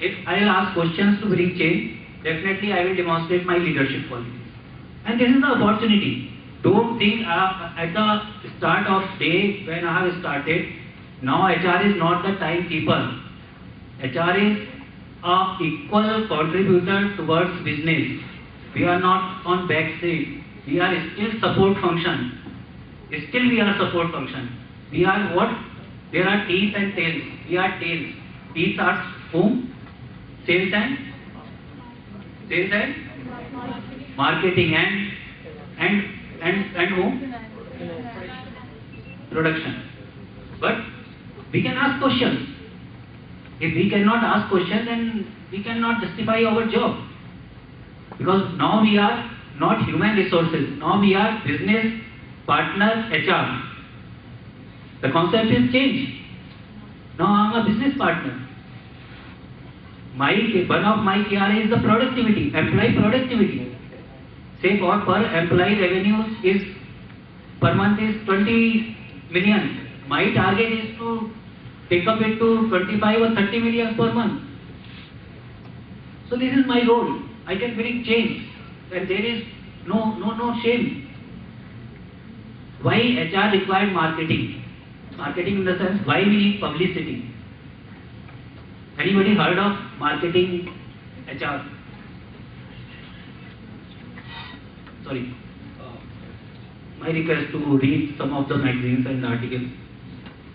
If I will ask questions to bring change, definitely I will demonstrate my leadership qualities. And this is the opportunity. Don't think at the start of day when I have started, now HR is not the timekeeper. HR is a equal contributor towards business. We are not on backseat. We are still support function. Still we are support function. We are what? There are teeth and tails. We are tails. Teeth are whom? Sales and marketing and whom? Production. But we can ask questions. If we cannot ask questions, then we cannot justify our job. Because now we are not human resources. Now we are business partner HR. The concept is changed. Now I am a business partner. One of my KRA is the productivity, employee productivity. Say for per employee revenues is per month is 20 million. My target is to take up it to 25 or 30 million per month. So this is my role. I can bring change, and there is no shame. Why HR required marketing? Marketing in the sense, why we need publicity? Anybody heard of marketing HR? Sorry. My request to read some of the magazines and articles.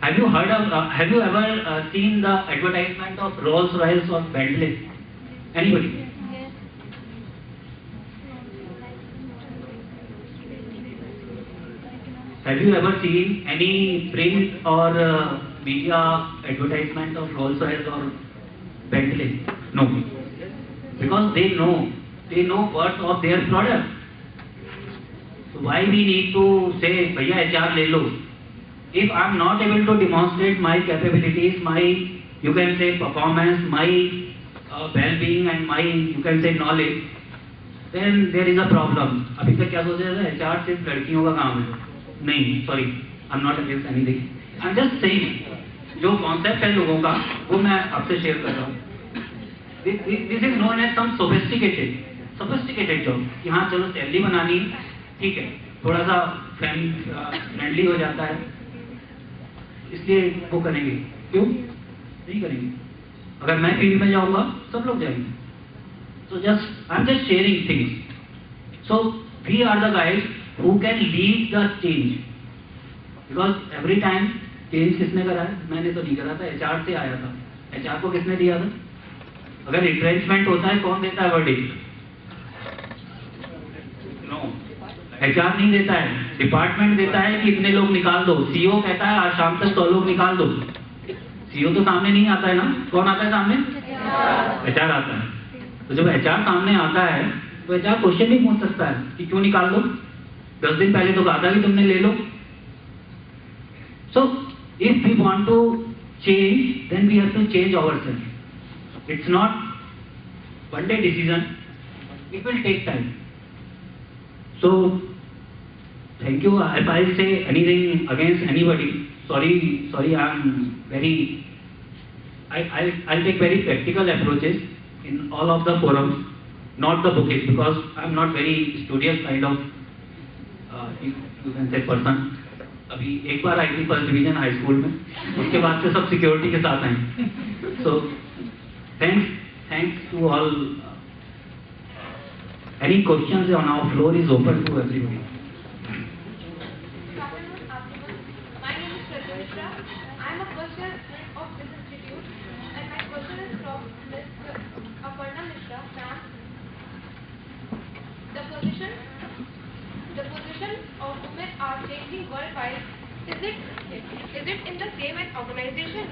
Have you heard of? Have you ever seen the advertisement of Rolls-Royce or Bentley? Anybody? Have you ever seen any print or media advertisement of Rolls-Royce or Bentley? No. Because they know worth of their product. So why we need to say, "Bhaiya HR le lo"? If I am not able to demonstrate my capabilities, my, you can say, performance, my well-being and my, you can say, knowledge, then there is a problem. अभी तक क्या सोचा था? HR सिर्फ लड़कियों का काम है. नहीं, sorry, I'm not against anything. I'm just saying, जो concept है लोगों का, वो मैं आपसे share कर रहा हूँ. This is known as some sophisticated job. कि हाँ चलो सैलरी बनानी, ठीक है, थोड़ा सा फ्रेंडली हो जाता है, इसलिए वो करेंगे. क्यों नहीं करेंगे? अगर मैं फील्ड में जाऊंगा, सब लोग जाएंगे. So I'm just sharing things. So we are the guys who can lead the change. Because every time change किसने करा है? मैंने तो नहीं करा था, HR से आया था. HR को किसने दिया था? अगर रिट्रेंचमेंट होता है, कौन देता है वर्डिक्ट? एचआर नहीं देता है, डिपार्टमेंट देता है कि इतने लोग निकाल दो। सीईओ कहता है आज शाम तक 100 लोग निकाल दो। सीईओ तो सामने नहीं आता है ना, कौन आता है सामने? एचआर आता है। तो जब एचआर सामने आता है तो एचआर क्वेश्चन भी पूछ सकता है कि क्यों निकाल दो, 10 दिन पहले तो कहा था कि तुमने ले लो। So if we want to change then we have to change ourselves. It's not one day decision, it will take time. So thank you. If I say anything against anybody, sorry, I'm very, I'll take very practical approaches in all of the forums, not the bookish, because I'm not very studious kind of you can say person. अभी एक बार आई थी first division high school में, उसके बाद से सब security के साथ आए। So thanks to all. Any questions on our floor is open to everybody. My name is Shraddha Mishra. I am a first year student of this institute, and my question is from Ms. Aparna Mishra, ma'am. The position of women are changing worldwide. Is it in the same as organization?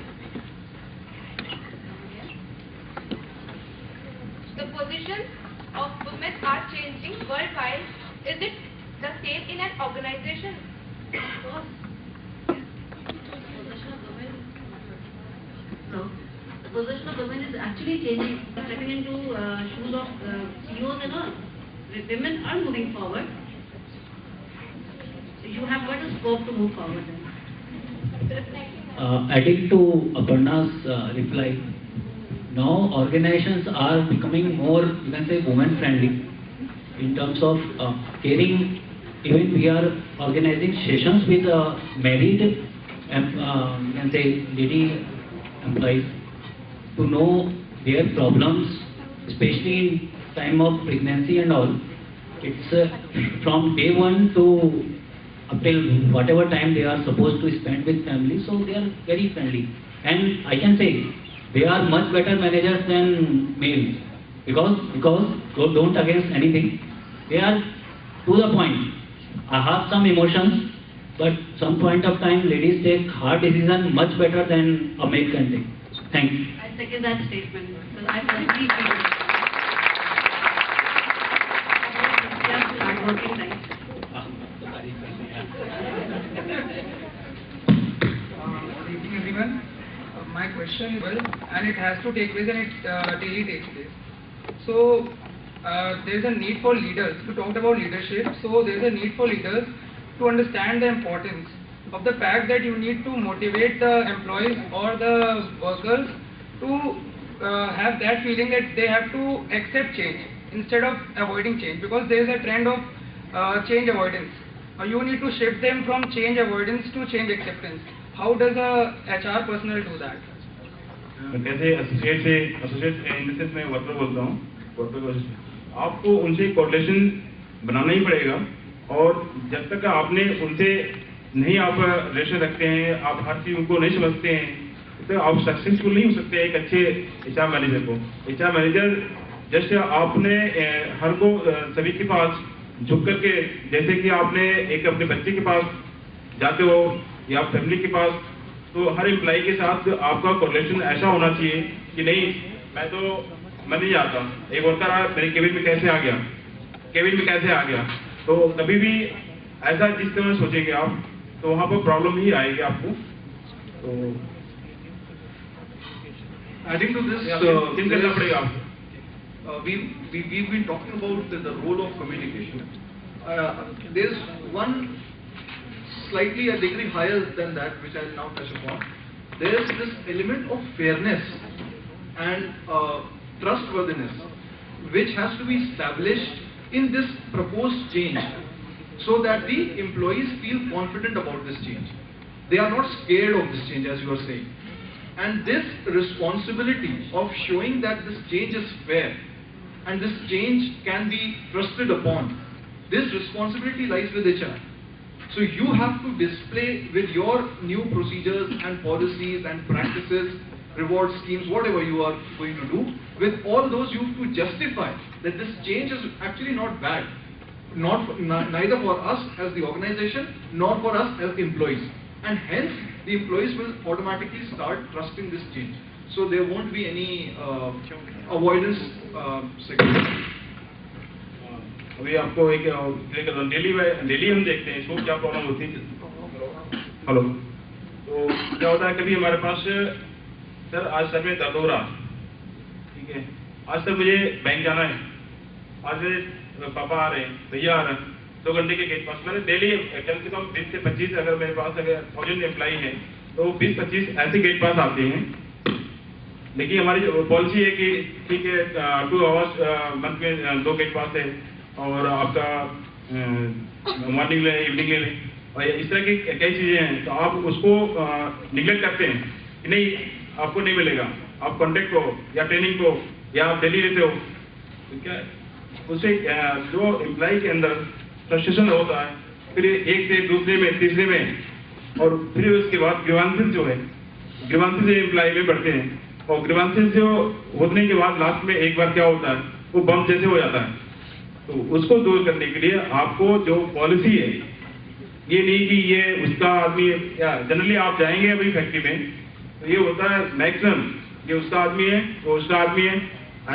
The position of women are changing worldwide. Is it the same in an organization? No. The position of women is actually changing. Stepping into shoes of CEOs and all. Women are moving forward. You have got a scope to move forward. Adding to Aparna's reply, now organizations are becoming more, you can say, women friendly in terms of caring. Even we are organizing sessions with married you can say lady employees to know their problems, especially in time of pregnancy and all. It's from day one to up till whatever time they are supposed to spend with family, so they are very friendly, and I can say they are much better managers than males, because don't against anything, they are to the point. I have some emotions, but some point of time ladies take hard decision much better than a male can take. Thank you. I second that statement because I personally feel just hardworking type. Good evening, everyone. My question is, and it has to take place and it daily takes place. So, there is a need for leaders. You talked about leadership. So, there is a need for leaders to understand the importance of the fact that you need to motivate the employees or the workers to have that feeling that they have to accept change instead of avoiding change, because there is a trend of change avoidance. You need to shift them from change avoidance to change acceptance. How does a HR personnel do that? कैसे associate in the sense मैं worker बोलता हूँ, worker आपको उनसे correlation बनाना ही पड़ेगा, और जब तक आपने उनसे नहीं आप रिलेशन रखते हैं, आप हर चीज उनको नहीं समझते हैं, तो आप सक्सेसफुल नहीं हो सकते एक अच्छे एचआर मैनेजर को। एचआर मैनेजर जैसे आपने हर को सभी के पास झुक करके, जैसे कि आपने एक अपने बच्चे के पास जाते हो या फैमिली के पास, तो हर एम्प्लॉय के साथ आपका कोरिलेशन ऐसा होना चाहिए कि नहीं मैं नहीं आता, एक वर्कर मेरे केबिन में कैसे आ गया, तो कभी भी ऐसा जिस तरह सोचेंगे आप तो वहाँ पर प्रॉब्लम ही आएगी आपको। तो adding to this, करना पड़ेगा आपको। we've been talking about the role of communication. There's one slightly a degree higher than that, which I'll now touch upon. There's this element of fairness and trustworthiness, which has to be established in this proposed change, so that the employees feel confident about this change. They are not scared of this change, as you are saying. And this responsibility of showing that this change is fair and this change can be trusted upon, this responsibility lies with HR. So you have to display with your new procedures and policies and practices, reward schemes, whatever you are going to do, with all those you have to justify that this change is actually not bad. neither for us as the organization nor for us as the employees, and hence the employees will automatically start trusting this change. So there won't be any avoidance signals. अभी आपको एक clear कर रहा हूँ, daily हम देखते हैं इसको क्या प्रॉब्लम होती है। हेलो, तो क्या होता है कभी हमारे पास सर आज सर में दर्द हो रहा, ठीक है, आज सर मुझे बैंक जाना है, आज मेरे पापा आ रहे हैं, भैया आ रहे हैं, 2 घंटे के गेट पास। मैंने डेली कम से कम 20 से 25, अगर मेरे पास अगर 1000 एम्प्लॉई हैं तो 20-25 ऐसे गेट पास आते हैं। लेकिन हमारी पॉलिसी है कि ठीक है 2 आवर्स मंथ में 2 गेट पास है और आपका मॉर्निंग ले इवनिंग ले लें, और इस तरह की कई चीज़ें हैं। तो आप उसको निगलेक्ट करते हैं कि नहीं आपको नहीं मिलेगा, आप कॉन्टेक्ट हो या ट्रेनिंग को या आप डेली लेते हो, तो क्या उससे जो एम्प्लॉय के अंदर फ्रस्ट्रेशन होता है, फिर एक से दूसरे में तीसरे में, और फिर उसके बाद ग्रीवांसेस जो है ग्रीवांसेस एम्प्लॉय में बढ़ते हैं, और ग्रीवांसेस जो होने के बाद लास्ट में एक बार क्या होता है वो बम जैसे हो जाता है। तो उसको दूर करने के लिए आपको जो पॉलिसी है, ये नहीं कि ये उसका आदमी, या जनरली आप जाएंगे अभी फैक्ट्री में तो ये होता है मैक्सिमम ये उसका आदमी है वो उसका आदमी है,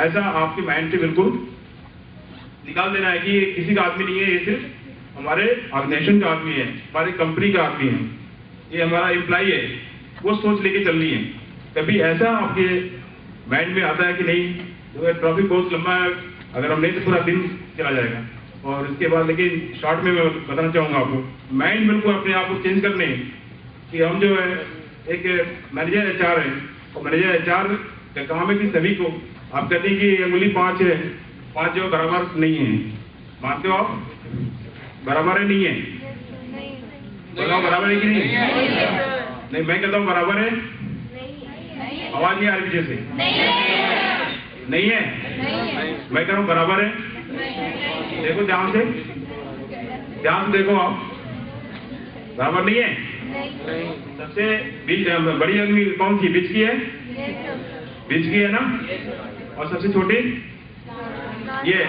ऐसा आपके माइंड से बिल्कुल निकाल देना है कि ये किसी का आदमी नहीं है, ये सिर्फ हमारे ऑर्गेनाइजेशन का आदमी है, हमारी कंपनी का आदमी है, ये हमारा एम्प्लॉय है, वो सोच लेके चलनी है। कभी ऐसा आपके माइंड में आता है कि नहीं तो ट्रैफिक बहुत लंबा है, अगर हम नहीं तो पूरा दिन चला जाएगा। और इसके बाद लेकिन शॉर्ट में मैं बताना चाहूँगा आपको, माइंड बिल्कुल अपने आप को चेंज करने कि हम जो है एक मैनेजर HR है, और मैनेजर HR का काम है कि सभी को, आप कहते हैं कि अंगुली 5 है, 5 जो बराबर नहीं है, मानते हो आप? बराबर है नहीं है? बताओ बराबर है कि नहीं? नहीं, मैं कहता हूँ बराबर है। आवाज नहीं आ रही पीछे से? नहीं है? मैं कह रहा हूँ बराबर है। देखो ध्यान से देखो आप, बराबर नहीं है। सबसे बड़ी आदमी कौन सी? बीच की है, बीच की है ना, और सबसे छोटी ये।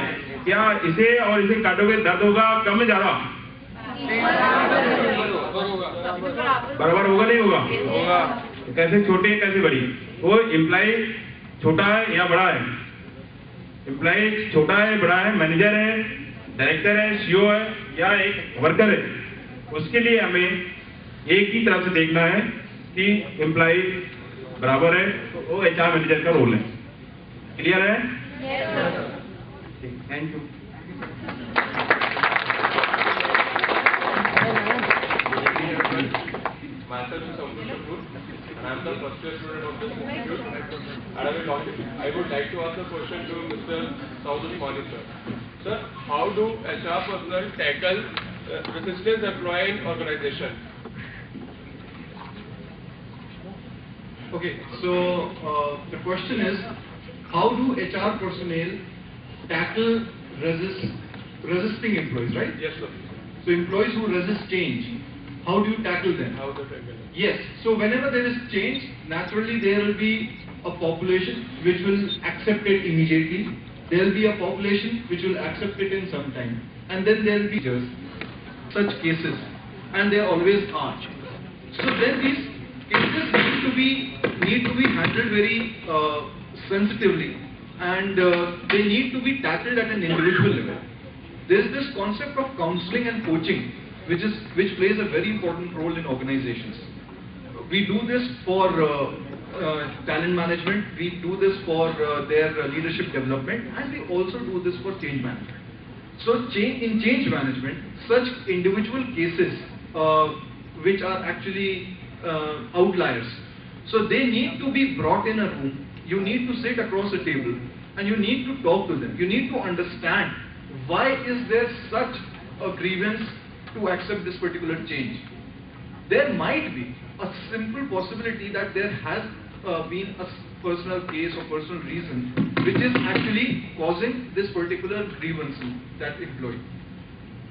क्या इसे और इसे काटोगे दर्द होगा कम में ज्यादा? बराबर होगा नहीं होगा? होगा। तो कैसे छोटी है कैसे बड़ी? वो एम्प्लॉय छोटा है या बड़ा है? एम्प्लॉय छोटा है बड़ा है, मैनेजर है, डायरेक्टर है, CEO है या एक वर्कर है, उसके लिए हमें एक ही तरह से देखना है कि एम्प्लॉय बराबर है, तो वो HR मैनेजर का रोल है। क्लियर है? Thank you. Myself is Saumya Kapoor, and I am the first year student of this institute. And I would like to ask a question to Mr. Saud Usmani sir. Sir, how do HR personnel tackle resistance employee in organization? Okay, so the question is, how do HR personnel tackle resisting employees, right? Yes, sir. So employees who resist change, how do you tackle them? How do you tackle them? Yes, so whenever there is change, naturally there will be a population which will accept it immediately. There will be a population which will accept it in some time, and then there will be such cases, and there always are. So then these cases need to be handled very sensitively, and they need to be tackled at an individual level. There is this concept of counseling and coaching, which plays a very important role in organizations. We do this for talent management, we do this for their leadership development, and we also do this for change management. So in change management, such individual cases which are actually outliers, so they need to be brought in a room. You need to sit across a table and you need to talk to them. You need to understand why is there such a grievance to accept this particular change. There might be a simple possibility that there has been a personal case or personal reason which is actually causing this particular grievance in that employee.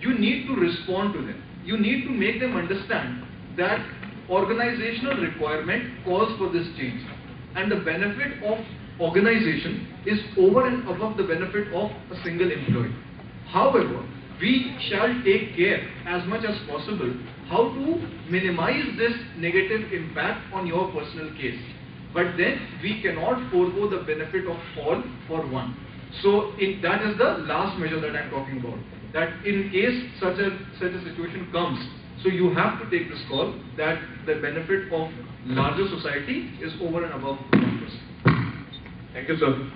You need to respond to them. You need to make them understand that organizational requirement calls for this change, and the benefit of organization is over and above the benefit of a single employee. However, we shall take care as much as possible how to minimize this negative impact on your personal case. But then we cannot forego the benefit of all for one. So that is the last measure that I am talking about. That in case such a situation comes, so you have to take this call that the benefit of larger society is over and above 1%. Thank you, sir.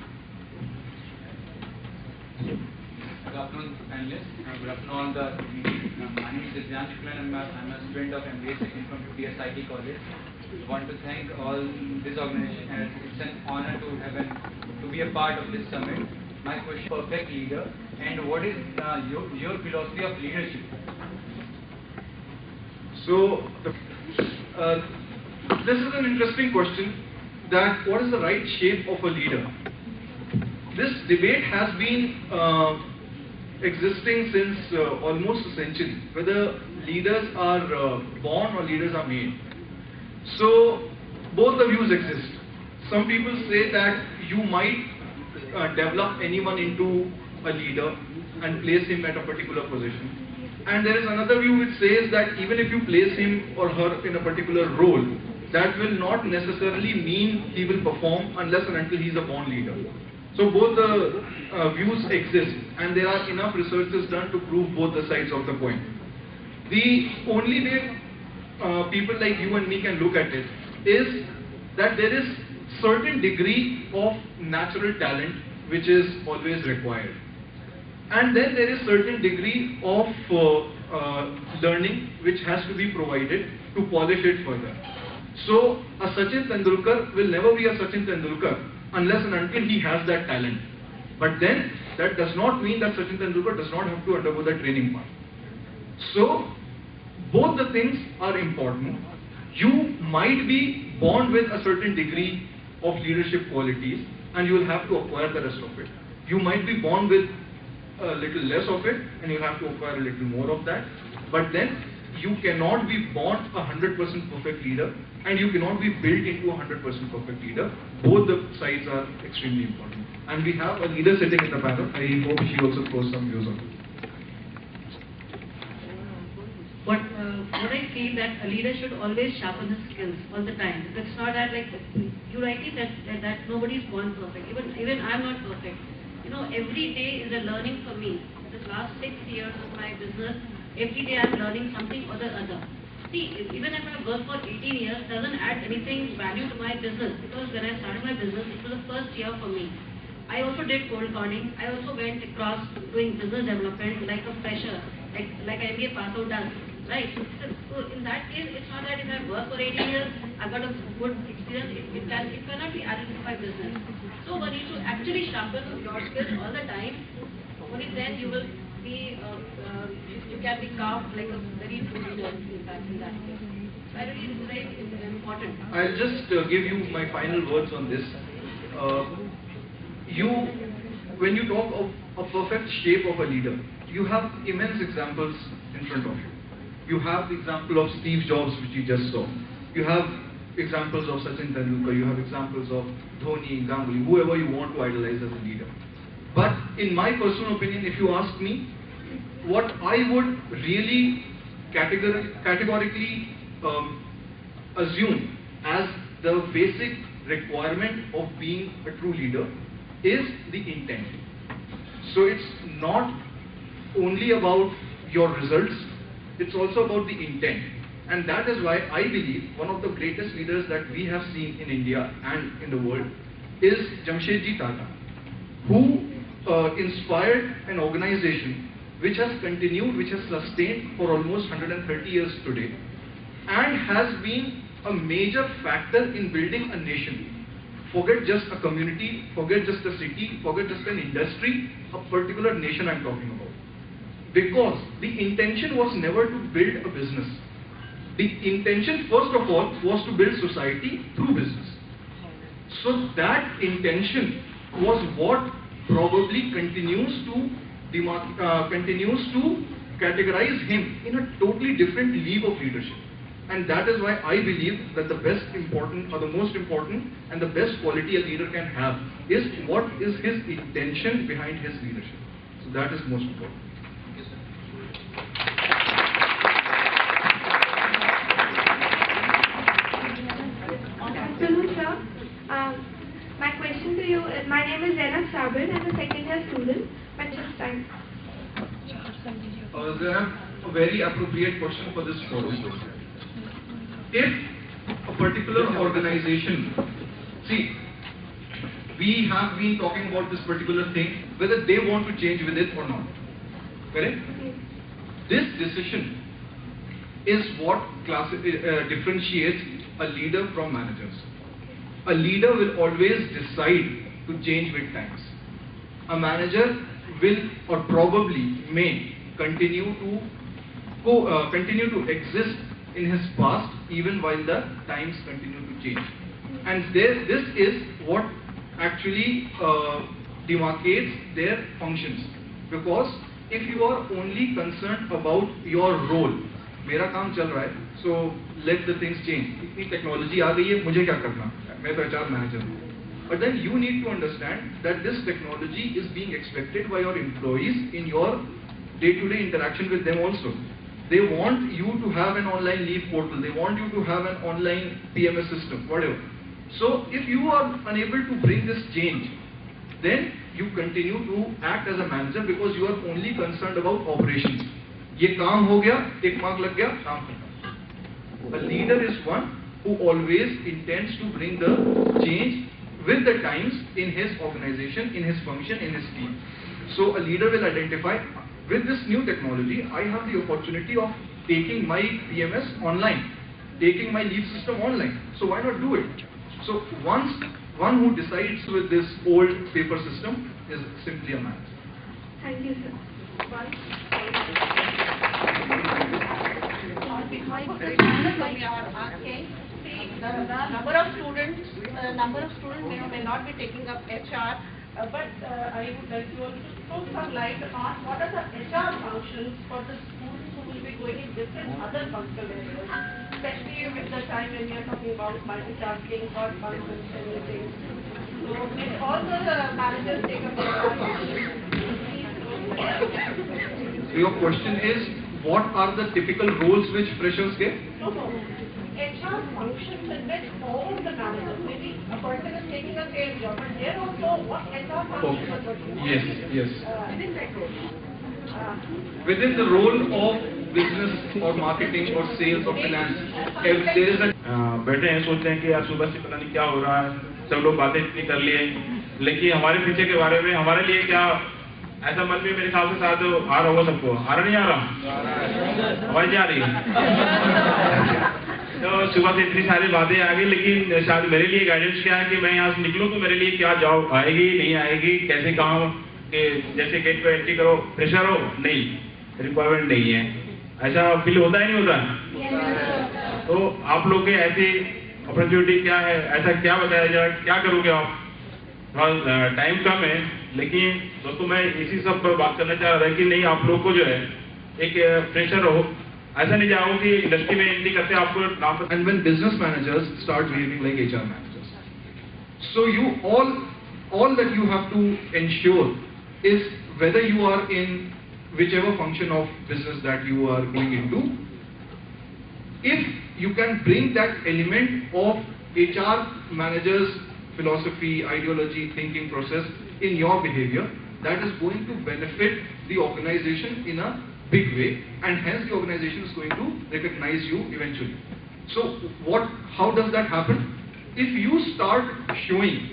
Good afternoon, panelists. Good afternoon, all the meeting. My name is Divyan Shukla and I'm a student of MBA second from UTS IT College. I want to thank all this organization, and it's an honor to be a part of this summit. My question: perfect leader, and what is your philosophy of leadership? So, this is an interesting question. That what is the right shape of a leader? This debate has been existing since almost a century, whether leaders are born or leaders are made. So both the views exist. Some people say that you might develop anyone into a leader and place him at a particular position. And there is another view which says that even if you place him or her in a particular role, that will not necessarily mean he will perform unless and until he is a born leader. So both the views exist, and there are enough researches done to prove both the sides of the coin. The only way people like you and me can look at it is that there is certain degree of natural talent which is always required, and then there is certain degree of learning which has to be provided to polish it further. So a Sachin Tendulkar will never be a Sachin Tendulkar unless and until he has that talent. But then that does not mean that Sachin Tendulkar does not have to undergo the training part. So both the things are important. You might be born with a certain degree of leadership qualities and you will have to acquire the rest of it. You might be born with a little less of it and you will have to acquire a little more of that. But then you cannot be born a 100% perfect leader and you cannot be built into a 100% perfect leader. Both the sides are extremely important. And we have a leader sitting in the panel. I hope she also throws some views on it. But what I feel that a leader should always sharpen his skills all the time. It's not that like you rightly said that nobody is born perfect. Even I'm not perfect. You know, every day is a learning for me. This last 6 years of my business, every day I'm learning something or the other. See, even if I work for 18 years, doesn't add anything value to my business, because when I started my business, it was the first year for me. I also did cold calling. I also went across doing business development like a fresher, like an MBA pass out does, right? So in that case, it's not that if I work for 18 years, I've got a good experience. It cannot be added to my business. So one needs to actually sharpen your skills all the time. Only then you will be, you can be carved like a very good leader in that case. So I really it's very important. I'll just give you my final words on this. When you talk of a perfect shape of a leader, you have immense examples in front of you. You have the example of Steve Jobs, which you just saw. You have examples of Sachin Tendulkar. You have examples of Dhoni, Ganguly, whoever you want to idolize as a leader. But in my personal opinion, if you ask me, what I would really categorically assume as the basic requirement of being a true leader is the intent. So it's not only about your results, it's also about the intent. And that is why I believe one of the greatest leaders that we have seen in India and in the world is Jamshedji Tata, who inspired an organization which has continued, which has sustained for almost 130 years today, and has been a major factor in building a nation. Forget just a community, forget just a city, forget just an industry, a particular nation I'm talking about. Because the intention was never to build a business. The intention, first of all, was to build society through business. So that intention was what probably continues to categorize him in a totally different league of leadership. And that is why I believe that the best important, or the most important, and the best quality a leader can have is what is his intention behind his leadership. So that is most important. Yes, sir. My question to you is, my name is Zainab Sabir. I'm a second year student at this time. Zainab, a very appropriate question for this forum. If a particular organization, see, we have been talking about this particular thing, whether they want to change with it or not. Correct? This decision is what differentiates a leader from managers. A leader will always decide to change with times. A manager will or probably may continue to exist in his past even while the times continue to change. And this is what actually demarcates their functions. Because if you are only concerned about your role, मेरा काम चल रहा है, so let the things change. इतनी technology आ गई है, मुझे क्या करना? मैं तो HR मैनेजर हूँ. But then you need to understand that this technology is being expected by your employees in your day-to-day interaction with them also. They want you to have an online leave portal. They want you to have an online PMS system, whatever. So if you are unable to bring this change, then you continue to act as a manager because you are only concerned about operations. ये काम हो गया, एक mark लग गया, काम खत्म. A leader is one who always intends to bring the change with the times in his organization, in his function, in his team. So a leader will identify, with this new technology, I have the opportunity of taking my PMS online, taking my leave system online. So why not do it? So one who decides with this old paper system is simply a manager. Thank you, sir. We are asking, see, the number of students may or may not be taking up HR, but I would like you all to throw some light on what are the HR functions for the students who will be going in different other functional areas, especially with the time when we are talking about multitasking or functions and anything. So, may all the managers take up HR functions. So your question is, what are the typical roles which freshers get? No. HR functions in which all the managers, maybe a person is taking a sales job, but there also what HR functions are working on. Yes. Within that role. Within the role of business or marketing or sales or finance, if there is a बैठे हैं सोचते हैं कि यार सुबह से पता नहीं क्या हो रहा है, सब लोग बातें इतनी कर लिए, लेकिन हमारे पीछे के बारे में हमारे लिए क्या, ऐसा मन में मेरे ख्याल से शायद आ रहा होगा सबको, आ रहा नहीं आ रहा, आवाज नहीं आ रही है. तो सुबह से इतनी सारी बातें आ गई, लेकिन शायद मेरे लिए गाइडेंस क्या है कि मैं यहाँ से निकलूँ तो मेरे लिए क्या जॉब आएगी नहीं आएगी, कैसे काम के जैसे गेट पे एंट्री करो, प्रेशर हो नहीं, रिक्वायरमेंट नहीं है, ऐसा फील होता है नहीं होता. तो आप लोग के ऐसी अपॉर्चुनिटी क्या है, ऐसा क्या बताया जाए, क्या करोगे आप? टाइम कम है, लेकिन दोस्तों मैं इसी सब पर बात करना चाह रहा था कि नहीं, आप लोग को जो है एक प्रेशर हो, ऐसा नहीं चाहो कि इंडस्ट्री में एंट्री करते आपको नाम. And when business managers start behaving like HR managers, so you all that you have to ensure is whether you are in whichever function of business that you are going into, if you can bring that element of HR managers' philosophy, ideology, thinking process in your behavior, that is going to benefit the organization in a big way, and hence the organization is going to recognize you eventually. So how does that happen? If you start showing,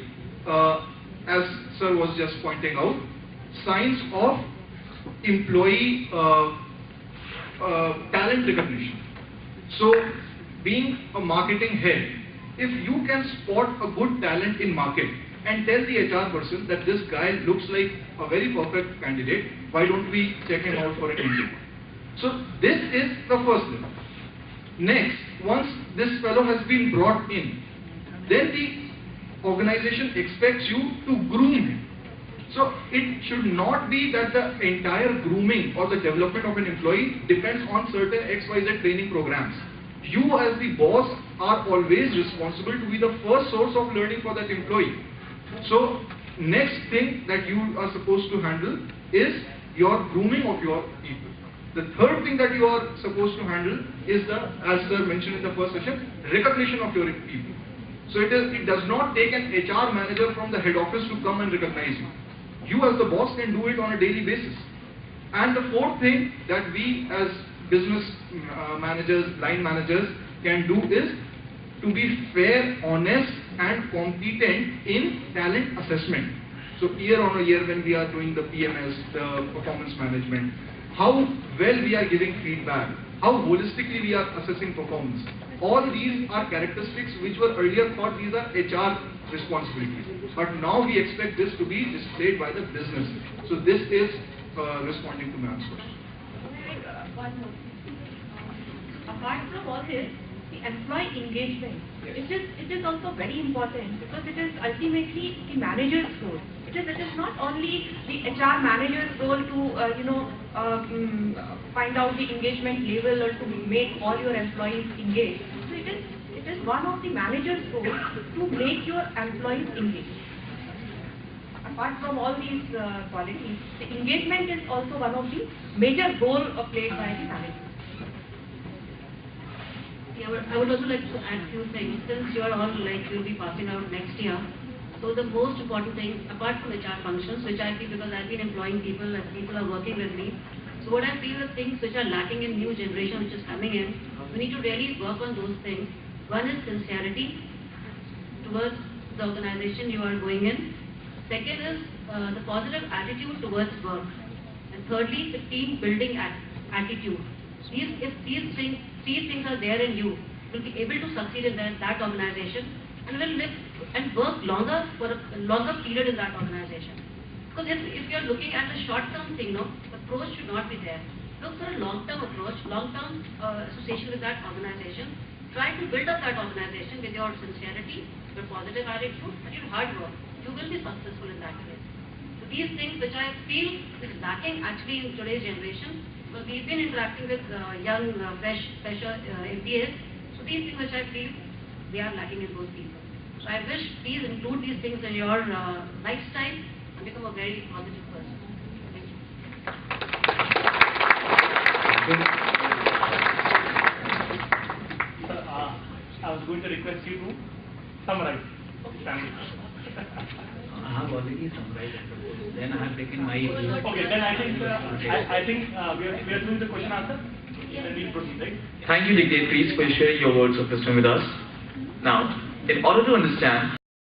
as sir was just pointing out, signs of employee talent recognition. So being a marketing head, if you can spot a good talent in market and tell the HR person that this guy looks like a very perfect candidate, why don't we check him out for an interview? So this is the first level. Next, once this fellow has been brought in, then the organization expects you to groom him. So it should not be that the entire grooming or the development of an employee depends on certain XYZ training programs. You as the boss are always responsible to be the first source of learning for that employee. So next thing that you are supposed to handle is your grooming of your people. The third thing that you are supposed to handle is the, as sir mentioned in the first session, recognition of your people. So it does not take an HR manager from the head office to come and recognize you. You as the boss can do it on a daily basis. And the fourth thing that we as business managers, line managers can do is to be fair, honest and competent in talent assessment. So year on a year when we are doing the PMS, the performance management, how well we are giving feedback, how holistically we are assessing performance. All these are characteristics which were earlier thought these are HR responsibilities. But now we expect this to be displayed by the business. So this is responding to ma'am's question. One more thing. Apart from all this, the employee engagement, it is also very important because it is ultimately the manager's role. It is not only the HR manager's role to find out the engagement level or to make all your employees engaged. So it is one of the manager's role to make your employees engaged. Apart from all these qualities, the engagement is also one of the major role played by the manager. Yeah, I would also like to add few things. Since you are all you'll be passing out next year, so the most important thing, apart from HR functions, which I feel because I've been employing people and people are working with me, so what I feel is things which are lacking in new generation which is coming in, we need to really work on those things. One is sincerity towards the organization you are going in. Second is the positive attitude towards work. And thirdly, the team building attitude. If these things are there in you, you'll be able to succeed in that organization and will live and work longer for a longer period in that organization. Because if you're looking at the short-term thing, the approach should not be there. Look for a long-term approach, long-term association with that organization. Try to build up that organization with your sincerity, your positive attitude, and your hard work. You will be successful in that case. So these things which I feel is lacking actually in today's generation, because we've been interacting with young, fresher MPAs. So these things which I feel they are lacking in those people. So I wish please include these things in your lifestyle and become a very positive person. Thank you. Sir, I was going to request you to summarize. I have already summarized it. Then I have taken my... Okay, then I think we are doing the question answer. Then we'll proceed, right? Thank you, dignitaries, for sharing your words of wisdom with us. Now, in order to understand